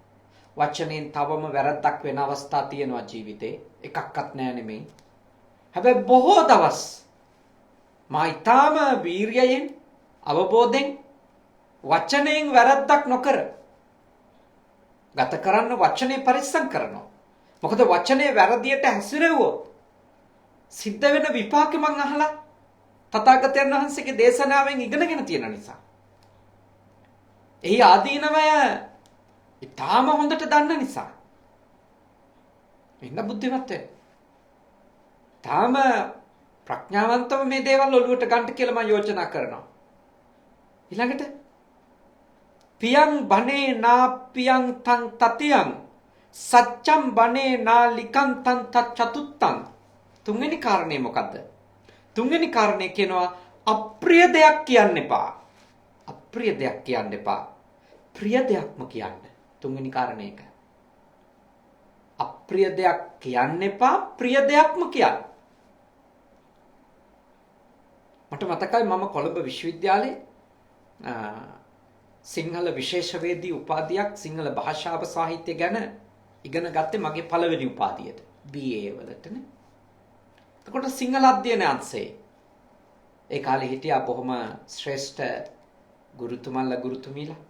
වචනෙන් තවම වැරද්දක් වෙන අවස්ථා තියෙනවා ජීවිතේ. එකක්වත් නෑ නෙමෙයි. හැබැයි බොහෝ දවස් මා ඊටාම වීරියෙන් අවබෝධයෙන් වචනයෙන් වැරද්දක් නොකර ගත කරන්න වචනේ පරිස්සම් කරනවා. මොකද වචනේ වැරදියට හැසිරෙව්වොත් සිද්ධ වෙන විපාක මං අහලා තථාගතයන් වහන්සේගේ දේශනාවෙන් ඉගෙනගෙන තියෙන නිසා. එහි ආදීනවය ඊටාම හොඳට දන්න නිසා. ඉන්න බුද්ධිමත් වෙන්න. තාම ප්‍රඥාවන්තව මේ දේවල් ඔළුවට ගන්න කියලා මම යෝජනා කරනවා. ඊළඟට පියං බනේ නා පියං තං තතියං සච්චම් බනේ නා ලිකං තං චතුත්තං. තුන්වෙනි කාරණේ මොකද්ද? තුන්වෙනි කාරණේ කියනවා අප්‍රිය දෙයක් කියන්න එපා. අප්‍රිය දෙයක් කියන්න එපා. ප්‍රිය දෙයක්ම කියන්න. තුන්වෙනි කාරණේ එක. අප්‍රිය දෙයක් කියන්න එපා. ප්‍රිය දෙයක්ම කියන්න. මට මතකයි මම කොළඹ විශ්වවිද්‍යාලේ සිංහල විශේෂවේදී උපාධියක් සිංහල භාෂාව සාහිත්‍ය ගැන ඉගෙන ගත්තේ මගේ පළවෙනි උපාධියට BA වලටනේ. එතකොට සිංහල අධ්‍යයන අංශයේ ඒ කාලේ හිටියා බොහොම ශ්‍රේෂ්ඨ ගුරුතුමීලා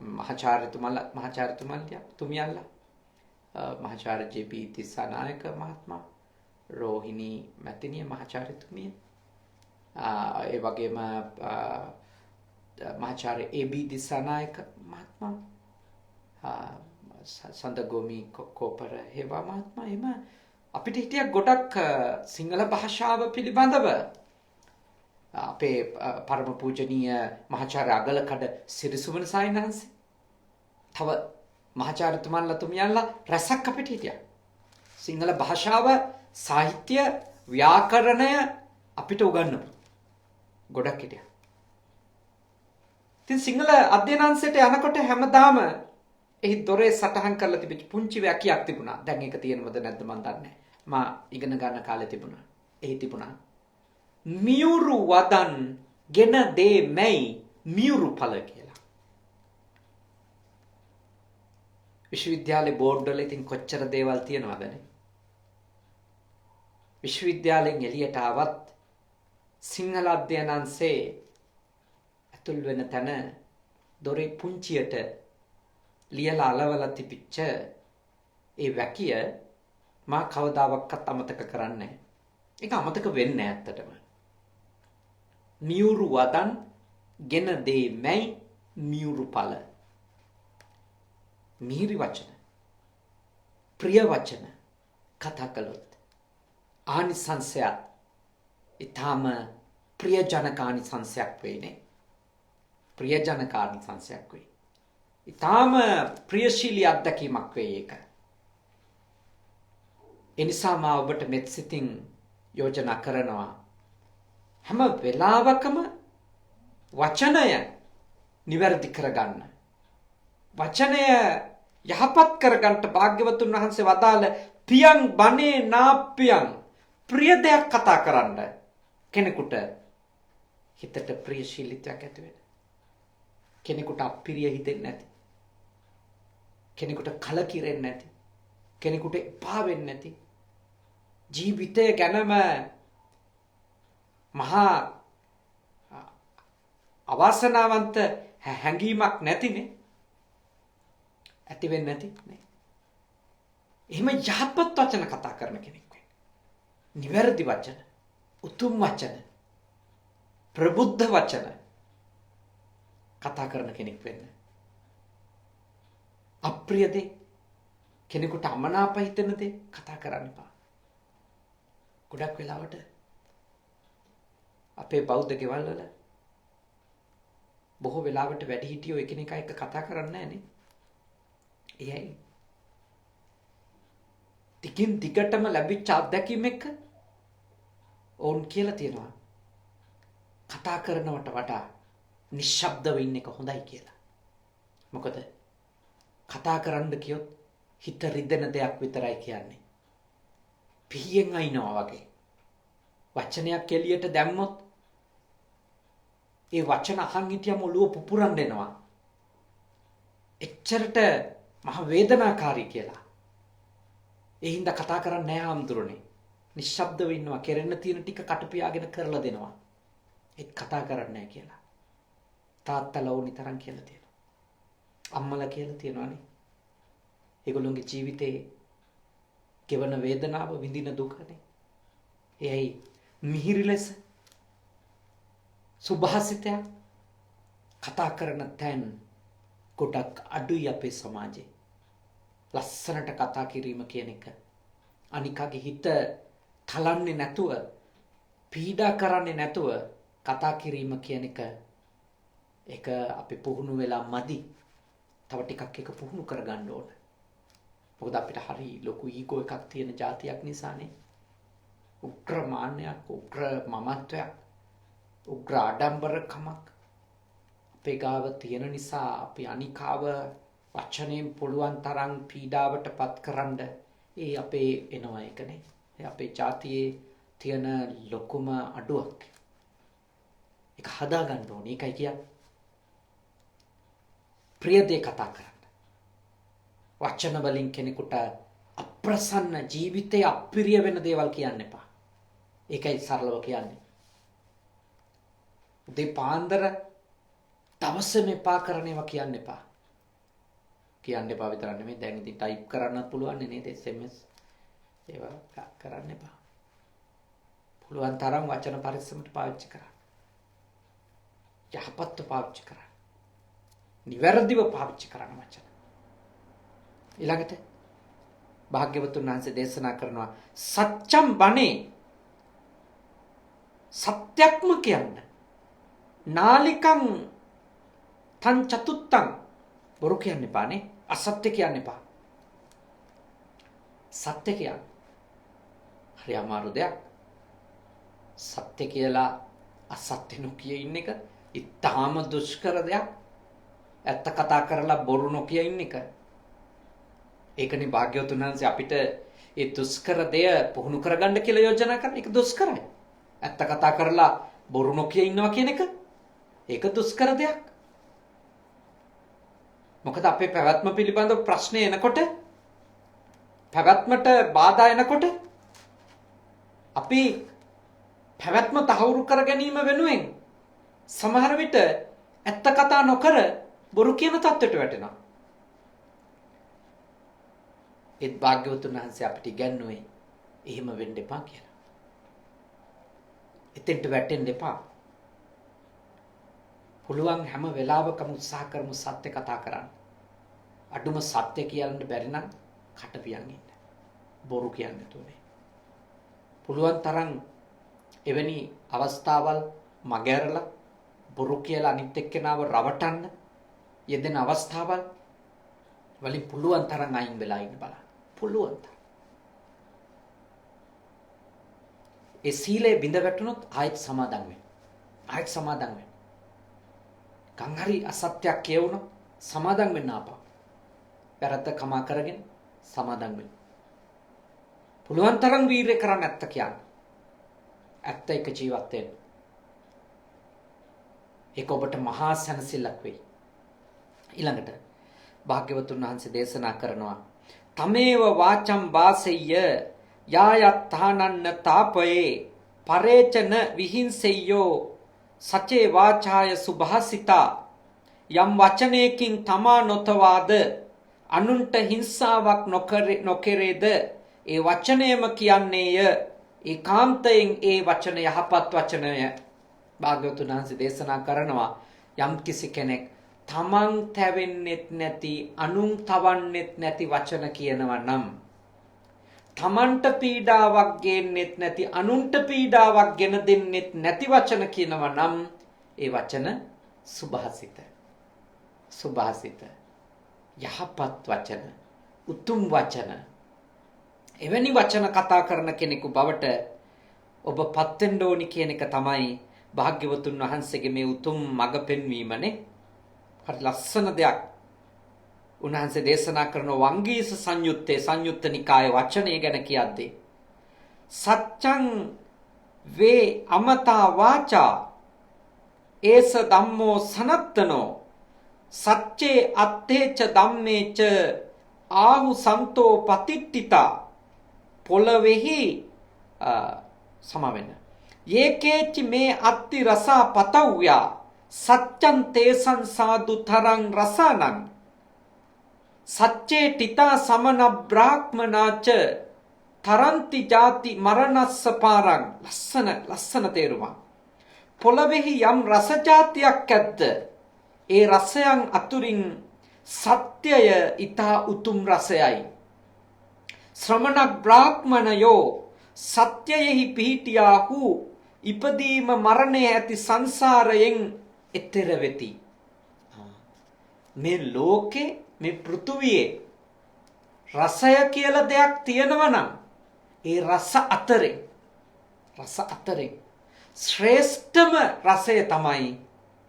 මහාචාර්යතුමියලා මහාචාර්ය ජේ.පී. තිස්සානායක මහත්මයා, රෝහිණී මැතිණිය මහාචාර්යතුමිය, ඒ වගේම මහාචාර්ය ඒ.බී. දිසානායක මහත්මයා, සඳගෝමි කෝපර හේවා මහත්මයා, එහෙම අපිට හිටිය ගොඩක් සිංහල භාෂාව පිළිබඳව අපේ පරම පූජනීය මහාචාර්ය අගලකඩ සිරිසුමන සායනහන්සේ, තව මහාචාර්යතුමන්ලා රැසක් අපිට හිටියා. සිංහල භාෂාව, සාහිත්‍ය, ව්‍යාකරණය අපිට උගන්වපු ගොඩක් හිටියා. ඉතින් සිංහල අධ්‍යයනාංශයට යනකොට හැමදාම එහි දොරේ සටහන් කරලා තිබිච්ච පුංචි වැකියක් තිබුණා. දැන් ඒක තියෙනවද නැද්ද මන් දන්නේ නැහැ. මා ඉගෙන ගන්න කාලේ තිබුණා. එහි තිබුණා මියුරු වදන් ගෙන දේ මැයි මියුරු ඵල කියලා. විශ්වවිද්‍යාලේ බෝඩ් වල ඉතින් කොච්චර දේවල් තියෙනවදනේ. විශ්වවිද්‍යාලෙන් එළියට ආවත් සිංහල අධ්‍යයනාංශේ ඇතුල් වෙන තැන දොරේ පුංචියට ලියලා අලවලා තිබිච්ච ඒ වැකිය මා කවදාවත් අමතක කරන්නේ නැහැ. ඒක අමතක වෙන්නේ නැහැ ඇත්තටම. මියුරු වදන් ගෙන දේ මැයි මියුරු ඵල. මිහිරි වචන, ප්‍රිය වචන කතා කළොත් ආනිසංසයත් ඊටාම ප්‍රියජනක ආනිසංසයක් වෙන්නේ. ප්‍රියජනක ආනිසංසයක් වෙයි. ඊටාම ප්‍රියශීලී අත්දැකීමක් වෙයි ඒක. එනිසා මා ඔබට මෙත් සිතින් යෝජනා කරනවා හැම වෙලාවකම වචනය නිවැරදි කරගන්න. වචනය යහපත් කරගන්නට භාග්‍යවතුන් වහන්සේ වදාළ පියං බනේ නාප්පියං, ප්‍රිය දෙයක් කතා කරන්න කෙනෙකුට හිතට ප්‍රියශීලීත්වයක් ඇති වෙන. කෙනෙකුට අප්‍රිය හිතෙන්නේ නැති. කෙනෙකුට කලකිරෙන්නේ නැති. කෙනෙකුට එපා වෙන්නේ නැති. ජීවිතය ගැනම මහා අවාසනාවන්ත හැඟීමක් නැතිනේ. ඇති වෙන්නේ නැති නේ. එහෙම යහපත් වචන කතා කරන කෙනෙක් වෙන්න. නිවැරදි වචන, උතුම් වචන, ප්‍රබුද්ධ වචන කතා කරන කෙනෙක් වෙන්න. අප්‍රිය දේ කෙනෙකුට අමනාප හිතෙන දේ කතා කරන්න එපා. ගොඩක් වෙලාවට අපේ බෞද්ධ ගෙවල් වල බොහෝ වෙලාවට වැඩිහිටියෝ එකිනෙකා එක්ක කතා කරන්නේ නැහනේ. එයයි ටිකින් ටිකටම ලැබිච්ච අත්දැකීම් එක්ක ඕන් කියලා තියෙනවා කතා කරනවට වඩා නිශ්ශබ්දව ඉන්න එක හොඳයි කියලා. මොකද කතා කරන්න කියොත් හිත රිදෙන දෙයක් විතරයි කියන්නේ. පිහියෙන් අයින්නවා වගේ. වචනයක් එළියට දැම්මොත් ඒ වචන අහන් හිටියම ඔළුව පුපුරන්න එනවා. එච්චරට මහ වේදනාකාරී කියලා. ඒ හින්දා කතා කරන්නේ නැහැ ආම්දුරනේ. නිශ්ශබ්දව ඉන්නවා. කෙරෙන්න තියෙන ටික කටපියාගෙන කරලා දෙනවා. ඒත් කතා කරන්නේ නැහැ කියලා. තාත්තලා ඕනි තරම් කියලා තියෙනවා. අම්මලා කියලා තියෙනවානේ. ඒගොල්ලෝගේ ජීවිතේ කෙවන වේදනාව විඳින දුකනේ. එයයි මිහිරි ලෙස සුභාසිතයක් කතා කරන තැන් ගොඩක් අඩුයි අපේ සමාජයේ. ලස්සනට කතා කිරීම කියන එක අනිකාගේ හිත තලන්නේ නැතුව පීඩා කරන්නේ නැතුව කතා කිරීම කියන එක ඒක අපි පුහුණු වෙලා මදි. තව ටිකක් එක පුහුණු කරගන්න ඕන. මොකද අපිට හරි ලොකු ඊගෝ එකක් තියෙන જાතියක් නිසානේ. උග්‍ර මාන්නයක්, උග්‍ර මමත්වයක්, උග්‍ර ආඩම්බරකමක් අපේ ගාව තියෙන නිසා අපි අනිකාව වචනයෙන් පුළුවන් තරම් පීඩාවට පත් කරන්න ඒ අපේ එනවා එකනේ. ඒ අපේ જાතියේ තියෙන ලොකුම අඩුවක්. ඒක හදාගන්න ඕනේ. ඒකයි කියන්නේ. ප්‍රිය දේ කතා කරන්න. වචන වලින් කෙනෙකුට අප්‍රසන්න ජීවිතේ අප්‍රිය වෙන දේවල් කියන්න එපා. ඒකයි සරලව කියන්නේ. උදේ පාන්දර දවසම එපා කරන ඒවා කියන්න එපා. කියන්න එපා විතර නෙමෙයි දැන් ඉතින් ටයිප් කරන්නත් පුළුවන් නේද SMS ඒවා කරන්න එපා. පුළුවන් තරම් වචන පරිස්සමට පාවිච්චි කරන්න. යහපත්ව පාවිච්චි කරන්න. නිවැරදිව පාවිච්චි කරන්න වචන. ඊළඟට භාග්‍යවතුන් වහන්සේ දේශනා කරනවා සත්‍යම් බණේ සත්‍යක්ම කියන්න. නාලිකං තං චතුත්තං බොරු කියන්න එපානේ. අසත්‍ය කියන්න එපා. සත්‍ය කියන්න. හරි අමාරු දෙයක්. සත්‍ය කියලා අසත්‍ය නොකිය ඉන්න එක ඉතාම දුෂ්කර දෙයක්. ඇත්ත කතා කරලා බොරු නොකිය ඉන්න එක. ඒකනේ භාග්‍යවතුන් වහන්සේ අපිට ඒ දුෂ්කර දෙය පුහුණු කරගන්න කියලා යෝජනා කරන එක දුෂ්කරයි. ඇත්ත කතා කරලා බොරු නොකිය ඉන්නවා කියන එක ඒක දුෂ්කර දෙයක්. මොකද අපේ පැවැත්ම පිළිබඳව ප්‍රශ්න එනකොට පැවැත්මට බාධා එනකොට අපි පැවැත්ම තහවුරු කර ගැනීම වෙනුවෙන් සමහර විට ඇත්ත කතා නොකර බොරු කියන තත්ත්වයට වැටෙනවා. ඒත් භාග්‍යවතුන් වහන්සේ අපිට ඉගැන්වුවේ එහෙම වෙන්න එපා කියලා. එතෙන්ට වැටෙන්න එපා. පුළුවන් හැම වෙලාවකම උත්සාහ කරමු සත්‍ය කතා කරන්න. අඩුම සත්‍ය කියන්න බැරි නම් කට පියන් ඉන්න. බොරු කියන්න තුනේ. පුළුවන් තරම් එවැනි අවස්ථාවල් මගහැරලා බොරු කියලා අනිත් එක්කෙනාව රවටන්න යෙදෙන අවස්ථාවල් වලින් පුළුවන් තරම් අයින් වෙලා ඉන්න බලන්න. පුළුවන් තරම්. ඒ සීලේ බිඳ වැටුනොත් ආයෙත් සමාදන් වෙන්න. ආයෙත් සමාදන් වෙන්න. කංහරි අසත්‍යයක් කියවුණොත් සමාදන් වෙන්න ආපහු. වැරද්ද කමා කරගෙන සමාදන් වෙන්න. පුළුවන් තරම් වීරය කරන්න ඇත්ත කියන්න. ඇත්ත එක ජීවත් වෙන්න. ඒක ඔබට මහා සැනසෙල්ලක් වෙයි. ඊළඟට භාග්‍යවතුන් වහන්සේ දේශනා කරනවා තමේව වාචම් වාසෙය්‍ය යායත්තානන්න තාපයේ පරේචන විහිංසෙය්‍යෝ සචේ වාචාය සුභාසිතා යම් වචනයකින් තමා නොතවාද අනුන්ට හිංසාවක් නොකරේද ඒ වචනයම කියන්නේය ඒකාන්තයෙන් ඒ වචන යහපත් වචනය. භාග්‍යවතුන් වහන්සේ දේශනා කරනවා යම් කිසි කෙනෙක් තමන් තැවෙන්නෙත් නැති අනුන් තවන්නෙත් නැති වචන කියනවා නම් තමන්ට පීඩාවක් ගේන්නෙත් නැති අනුන්ට පීඩාවක් ගෙන දෙන්නෙත් නැති වචන කියනවා නම් ඒ වචන සුභාසිත යහපත් වචන උතුම් වචන එවැනි වචන කතා කරන කෙනෙකු බවට ඔබ පත් වෙන්න ඕනි කියන එක තමයි භාග්‍යවතුන් වහන්සේගේ මේ උතුම් මඟ පෙන්වීමනේ. හරි ලස්සන දෙයක්. උන්වහන්සේ දේශනා කරන වංගීස සංයුත්ත නිකායේ වචනය ගැන කියද්දී සච්ඡං වේ අමතා වාචා ඒස ධම්මෝ සනත්තනෝ සච්චේ අත්තේච ධම්මේච ආහු සන්තෝ පතිට්ඨිතා පොළවෙහි සමවෙන්න යේකේචි මේ අත්ති රසා පතව්‍යා සච්ඡං තේසං සාදු තරං රසානං සච්චේ ටිතා සමන බ්‍රාහ්මනාච තරන්ති ජාති මරණස්ස පාරං ලස්සන තේරුමක්. පොළවෙහි යම් රස ජාතියක් ඇද්ද ඒ රසයන් අතුරින් සත්‍යය ඊතා උතුම් රසයයි. ශ්‍රමණ බ්‍රාහ්මණයෝ සත්‍යයෙහි පිහිටියාහු ඉපදීම මරණය ඇති සංසාරයෙන් එතෙර වෙති. මේ ලෝකේ මේ පෘථුවියේ රසය කියලා දෙයක් තියෙනවා නම් ඒ රස අතරේ ශ්‍රේෂ්ඨම රසය තමයි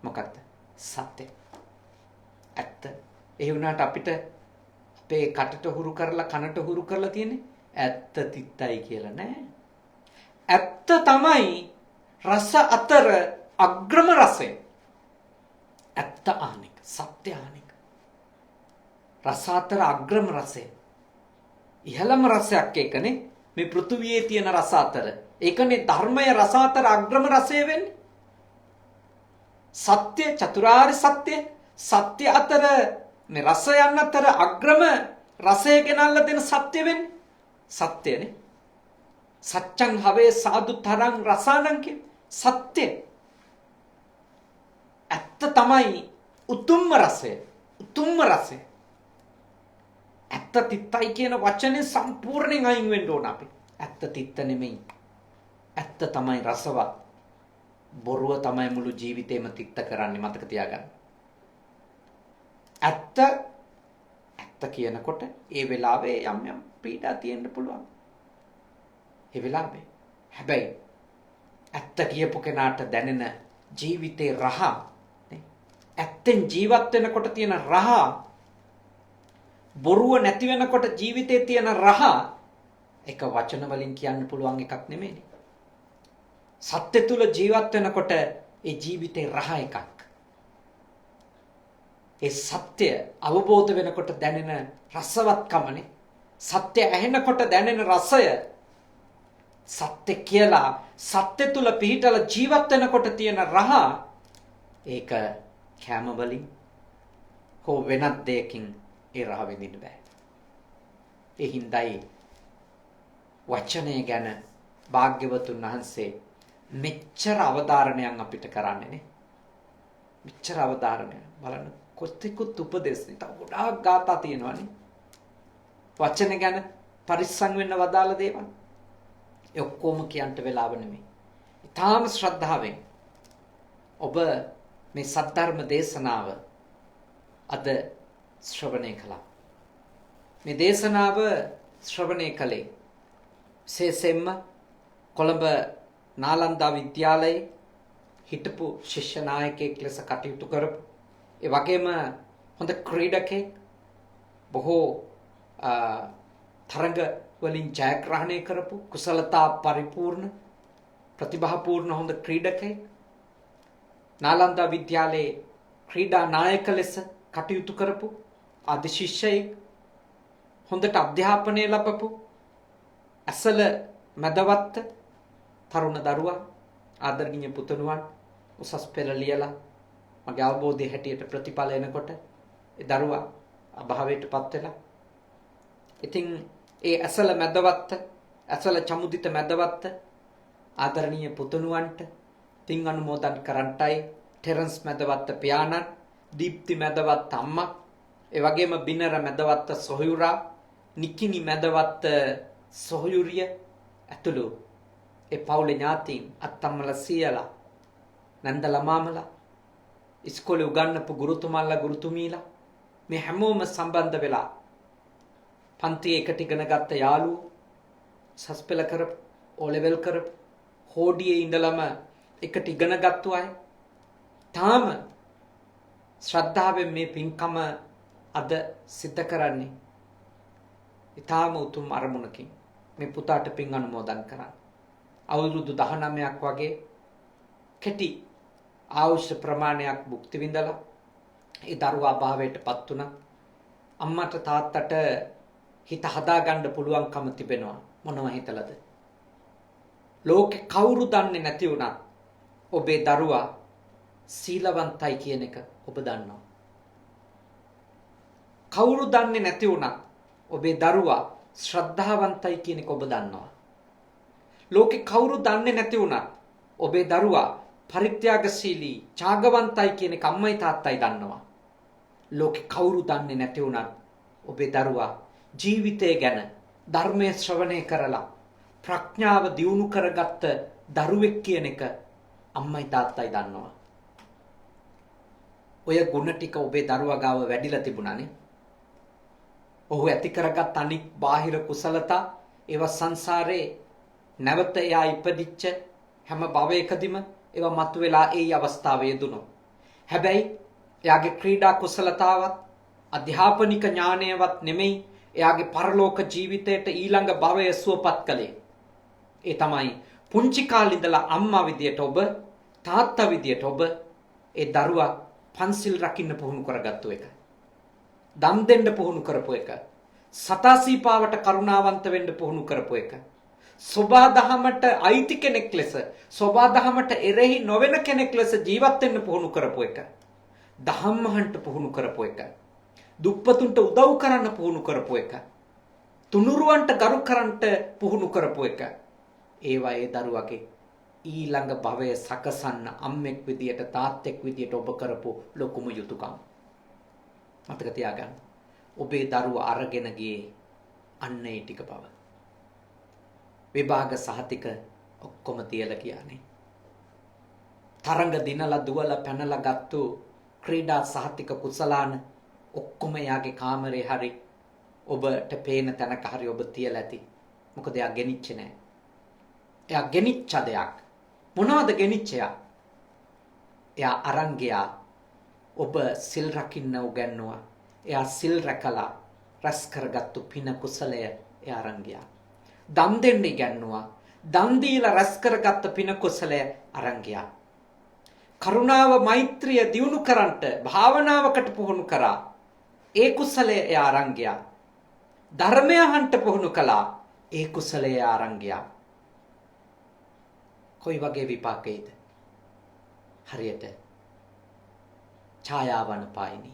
මොකක්ද? සත්‍ය. ඇත්ත. ඒ වුණාට අපිට අපේ කටට හුරු කරලා කනට හුරු කරලා තියෙන්නේ ඇත්ත තිත්තයි කියලා නෑ. ඇත්ත තමයි රස අතර අග්‍රම රසය. ඇත්ත ආනික, සත්‍ය ආනික. රස අතර අග්‍රම රසය. ඉහළම රසයක් ඒකනේ මේ පෘථුවියේ තියෙන රස අතර. ඒකනේ ධර්මය රස අතර අග්‍රම රසය වෙන්නේ. සත්‍ය චතුරාර්ය සත්‍ය අතර මේ රසයන් අතර අග්‍රම රසය ගෙනල්ලා දෙන සත්‍ය වෙන්නේ. සත්‍යනේ. සච්ඡං හවේ සාදු තරං රසානං කිය. සත්‍ය. ඇත්ත තමයි උතුම්ම රසය. ඇත්ත තිත්තයි කියන වචනේ සම්පූර්ණයෙන් අයින් වෙන්න ඕන අපි. ඇත්ත තිත්ත නෙමෙයි. ඇත්ත තමයි රසවත්. බොරුව තමයි මුළු ජීවිතේම තිත්ත කරන්නේ, මතක තියාගන්න. ඇත්ත කියනකොට ඒ වෙලාවේ යම් පීඩා තියෙන්න පුළුවන්. ඒ වෙලාවේ. හැබැයි ඇත්ත කියපු කෙනාට දැනෙන ජීවිතේ රහ, ඇත්තෙන් ජීවත් වෙනකොට තියෙන රහ, බොරුව නැති වෙනකොට ජීවිතේ තියෙන රහ එක වචන වලින් කියන්න පුළුවන් එකක් නෙමෙයි. සත්‍ය තුල ජීවත් වෙනකොට ඒ ජීවිතේ රහ එකක්. ඒ සත්‍ය අවබෝධ වෙනකොට දැනෙන රසවත්කමනේ. සත්‍ය ඇහෙනකොට දැනෙන රසය. සත්‍ය කියලා සත්‍ය තුල පිහිටලා ජීවත් වෙනකොට තියෙන රහ ඒක කැම වලින් හෝ වෙනත් දෙයකින් ඒ රහ විඳින්න බෑ. ඒ හින්දායි වචනය ගැන භාග්‍යවතුන් වහන්සේ මෙච්චර අවධාරණයක් අපිට කරන්නේ නේ. මෙච්චර අවධාරණයක් බලන්න කොත්තිකුත් උපදේශ නේ. තව ගොඩාක් ගාථා තියෙනවානේ. වචන ගැන පරිස්සම් වෙන්න වදාළ දේවල්. ඒ ඔක්කොම කියන්න වෙලාව නෙමෙයි. ඊටාම ශ්‍රද්ධාවෙන් ඔබ මේ සද්ධර්ම දේශනාව අද ශ්‍රවණය කළා. මේ දේශනාව ශ්‍රවණය කළේ විශේෂයෙන්ම කොළඹ නාලන්දා විද්‍යාලයේ හිටපු ශිෂ්‍ය නායකයෙක් ලෙස කටයුතු කරපු, ඒ වගේම හොඳ ක්‍රීඩකෙක්, බොහෝ තරඟ වලින් ජයග්‍රහණය කරපු, කුසලතා පරිපූර්ණ ප්‍රතිභාපූර්ණ හොඳ ක්‍රීඩකෙක්, නාලන්දා විද්‍යාලයේ ක්‍රීඩා නායක ලෙස කටයුතු කරපු ආදි ශිෂ්‍යයෙක්, හොඳට අධ්‍යාපනය ලැබපු ඇසල මැදවත්ත තරුණ දරුවා, ආදරණීය පුතණුවන් උසස් පෙළ ලියලා මගේ අවබෝධයේ හැටියට ප්‍රතිඵල එනකොට ඒ දරුවා අභාවයටපත් වෙලා, ඉතින් ඒ ඇසල මැදවත්ත, ඇසල චමුදිත මැදවත්ත ආදරණීය පුතණුවන්ට පින් අනුමෝදන් කරන්ටයි ටෙරන්ස් මැදවත්ත පියාණන් දීප්ති මැදවත් අම්මා, ඒ වගේම බිනර මැදවත් සොහයුරා, නිකිනි මැදවත් සොහයුරිය ඇතුළු ඒ පවුලේ ඥාතීන්, අත්තම්මලා සීයලා, නන්දලා මාමලා, ඉස්කෝලේ උගන්වපු ගුරුතුමල්ලා ගුරුතුමීලා මේ හැමෝම සම්බන්ධ වෙලා පන්තියේ එකට ඉගෙන ගත්ත යාළුවෝ, සස්පෙල කරපු, ඕ ලෙවල් කරපු, හෝඩියේ ඉඳලම එකට ඉගෙන ගත්තු අය තාම ශ්‍රද්ධාවෙන් මේ පින්කම අද සිද්ධ කරන්නේ. ඊටාම උතුම් අරමුණකින් මේ පුතාට පින් අනුමෝදන් කරන්න. අවුරුදු 19ක් වගේ කෙටි ආයුෂ ප්‍රමාණයක් භුක්ති විඳලා ඒ දරුවා භාවයටපත් වුණා. අම්මට තාත්තට හිත හදාගන්න පුළුවන්කම තිබෙනවා. මොනවා හිතලද? ලෝකේ කවුරු දන්නේ නැති වුණත් ඔබේ දරුවා සීලවන්තයි කියන එක ඔබ දන්නවා. කවුරු දන්නේ නැති වුණත් ඔබේ දරුවා ශ්‍රද්ධාවන්තයි කියන එක ඔබ දන්නවා. ලෝකේ කවුරු දන්නේ නැති වුණත් ඔබේ දරුවා පරිත්‍යාගශීලී, ත්‍යාගවන්තයි කියන එක අම්මයි තාත්තයි දන්නවා. ලෝකේ කවුරු දන්නේ නැති වුණත් ඔබේ දරුවා ජීවිතය ගැන ධර්මයේ ශ්‍රවණය කරලා ප්‍රඥාව දියුණු කරගත්ත දරුවෙක් කියන එක අම්මයි තාත්තයි දන්නවා. ඔය ගුණ ටික ඔබේ දරුවා ගාව වැඩිලා තිබුණානේ. ඔහු ඇති කරගත් අනික් බාහිර කුසලතා ඒවා සංසාරේ නැවත එයා ඉපදිච්ච හැම භවයකදීම ඒවා මතුවලා ඒ අවස්ථාවේ යෙදුණා. හැබැයි එයාගේ ක්‍රීඩා කුසලතාවත් අධ්‍යාපනික ඥානයවත් නෙමෙයි එයාගේ පරලෝක ජීවිතයට ඊළඟ භවය සුවපත් කළේ. ඒ තමයි පුංචි කාලේ ඉඳලා අම්මා විදියට ඔබ, තාත්තා විදියට ඔබ ඒ දරුවා පන්සිල් රකින්න පුහුණු කරගත්තු එක. දම් දෙන්න පුහුණු කරපු එක. සතාසීපාවට කරුණාවන්ත වෙන්න පුහුණු කරපු එක. සෝබා දහමට අයිති කෙනෙක් ලෙස, සෝබා දහමට එරෙහි නොවන කෙනෙක් ලෙස ජීවත් වෙන්න පුහුණු කරපු එක. දහම්මහන්ට පුහුණු කරපු එක. දුප්පතුන්ට උදව් කරන්න පුහුණු කරපු එක. තුනුරුවන්ට ගරු කරන්නට පුහුණු කරපු එක. ඒවා ඒ දරුවගේ ඊළඟ භවය සකසන්න අම්මෙක් විදියට, තාත්තෙක් විදියට ඔබ කරපු ලොකුම යුතුයකම්. මතක තියාගන්න. ඔබේ දරුවා අරගෙන ගියේ අන්න ඒ ටික බව. විභාග සහතික ඔක්කොම තියලා කියන්නේ. තරංග දිනලා දුවලා පැනලා ගත්තු ක්‍රීඩා සහතික කුසලාන ඔක්කොම යාගේ කාමරේ හරි ඔබට පේන තැනක හරි ඔබ තියලා ඇති. මොකද එයා ගෙනිච්චේ නැහැ. එයා ගෙනිච්ච දෙයක්. මොනවද ගෙනිච්චයා? එයා අරන් ගියා ඔබ සිල් රකින්න උගන්වුවා. එයා සිල් රැකලා රැස් කරගත්තු පින කුසලය එයා අරන් ගියා. දන් දෙන්න ඉගන්වුවා. දන් දීලා රැස් කරගත්ත පින කුසලය අරන් ගියා. කරුණාව, මෛත්‍රිය දියුණු කරන්නට භාවනාවකට පුහුණු කරා. ඒ කුසලය එයා අරන් ගියා. ධර්මය අහන්න පුහුණු කළා. ඒ කුසලය එයා අරන් ගියා. කොයි වගේ විපාකයේද? හරියට ඡායාවන පායිනි.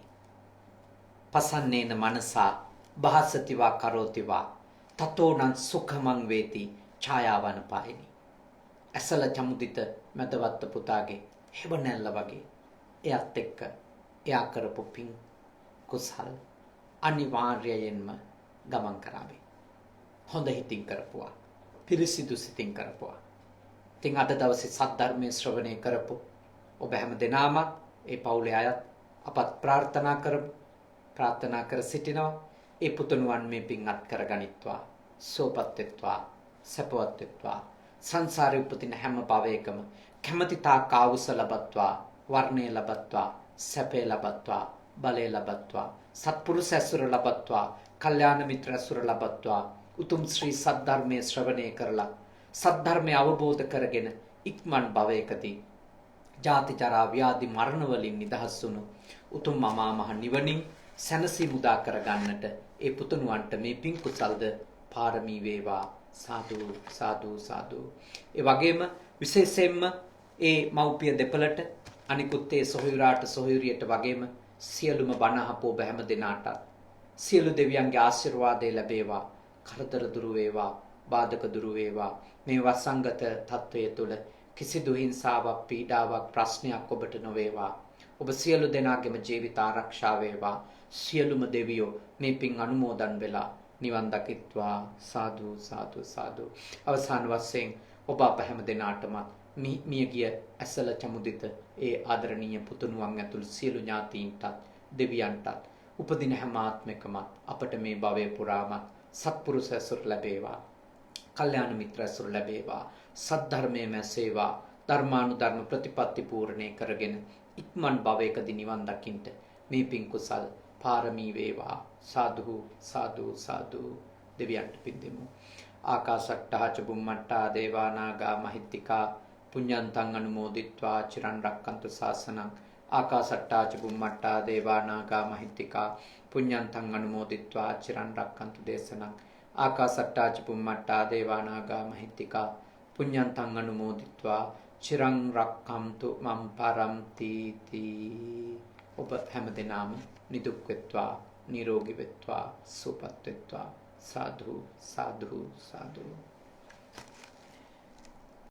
පසන්නේන මනසා භාසතිවා කරෝතිවා තතෝනං සුඛමං වේති ඡායාවන පායිනි. ඇසල චමුදිත මැදවත්ත පුතාගේ හැබනැල්ල වගේ එයත් එක්ක එයා කරපු පින් කුසල් අනිවාර්යයෙන්ම ගමන් කරાવી. හොඳ හිතින් කරපුවා, පිරිසිදු සිතින් කරපුවා. ඉතින් අද දවසේ සද්ධර්මයේ ශ්‍රවණය කරපු ඔබ හැම දෙනාම ඒ පවුලේ අයත් අපත් ප්‍රාර්ථනා කර සිටිනවා. ඒ පුතුණුවන් මේ පින් අත් කරගනිත්වා, සෝපත් වෙත්වා, සපවත් වෙත්වා. සංසාරේ උපදින හැම භවයකම කැමැති තාක් ආවුස ලබත්වා, වර්ණය ලබත්වා, සැපේ ලබත්වා, බලය ලබත්වා, සත්පුරුෂ ඇසුර ලබත්වා, කල්යාණ මිත්‍ර ඇසුර ලබත්වා. උතුම් ශ්‍රී සද්ධර්මයේ ශ්‍රවණය කරලා සද්ධර්මය අවබෝධ කරගෙන ඉක්මන් භවයකදී ජාති ජරා ව්‍යාධි මරණ වලින් නිදහස් වුණු උතුම් අමා මහ නිවනින් සැනසී මුදා කර ගන්නට ඒ පුතුණුවන්ට මේ පින් කුසල්ද පාරමී වේවා. සාදු සාදු සාදු. ඒ වගේම විශේෂයෙන්ම ඒ මව්පිය දෙපළට, අනිකුත් ඒ සොහොයුරාට සොහොයුරියට වගේම සියලුම බණ අහපු ඔබ හැම දෙනාට සියලු දෙවියන්ගේ ආශිර්වාදය ලැබේවා. කරදර දුරු වේවා, බාධක දුරු වේවා. මේ වසංගත තත්වයේ තුල කිසිදු හිංසාවක්, පීඩාවක්, ප්‍රශ්නයක් ඔබට නොවේවා. ඔබ සියලු දෙනාගේම ජීවිත ආරක්ෂා වේවා. සියලුම දෙවියෝ මේ පින් අනුමෝදන් වෙලා නිවන් දකිත්වා. සාදු සාදු සාදු. අවසාන වශයෙන් ඔබ අප හැම දෙනාටම මියගිය ඇසල චමුදිත ඒ ආදරණීය පුතුණුවන් ඇතුළු සියලු ඥාතීන්ටත් දෙවියන්ටත් උපදින හැම ආත්මිකම අපට මේ භවයේ පුරාම සත්පුරුෂ ඇසුර ලැබේවා. කල්යාණ මිත්‍ර ඇසුර ලැබේවා. සද්ධර්මයේ මැසේවා. ධර්මානුධර්ම ප්‍රතිපත්ති පූර්ණේ කරගෙන ඉක්මන් භවයකදී නිවන් දකින්ට මේ පින් කුසල් පාරමී වේවා. සාදු සාදු සාදු. දෙවියන්ට පින් දෙමු. ආකාශට්ටා ච බුම්මට්ටා දේවා නාග මහිත්‍තිකා පුඤ්ඤන්තං අනුමෝදිත්වා චිරන් රක්칸තු ශාසනං. ආකාශට්ටා ච බුම්මට්ටා දේවා නාග මහිත්‍තිකා පුඤ්ඤන්තං අනුමෝදිත්වා චිරන් රක්칸තු දේශනං. ආකාශට්ටා ච බුම්මට්ටා දේවා නාග මහිත්‍තිකා පුඤ්ඤන්තං අනුමෝදිත්වා චිරන් රක්칸තු මම් පරන්ති තී. ඔබ හැමදෙනාම නිදුක් වෙත්වා, නිරෝගී වෙත්වා, සුවපත් වෙත්වා. साधु साधु साधु।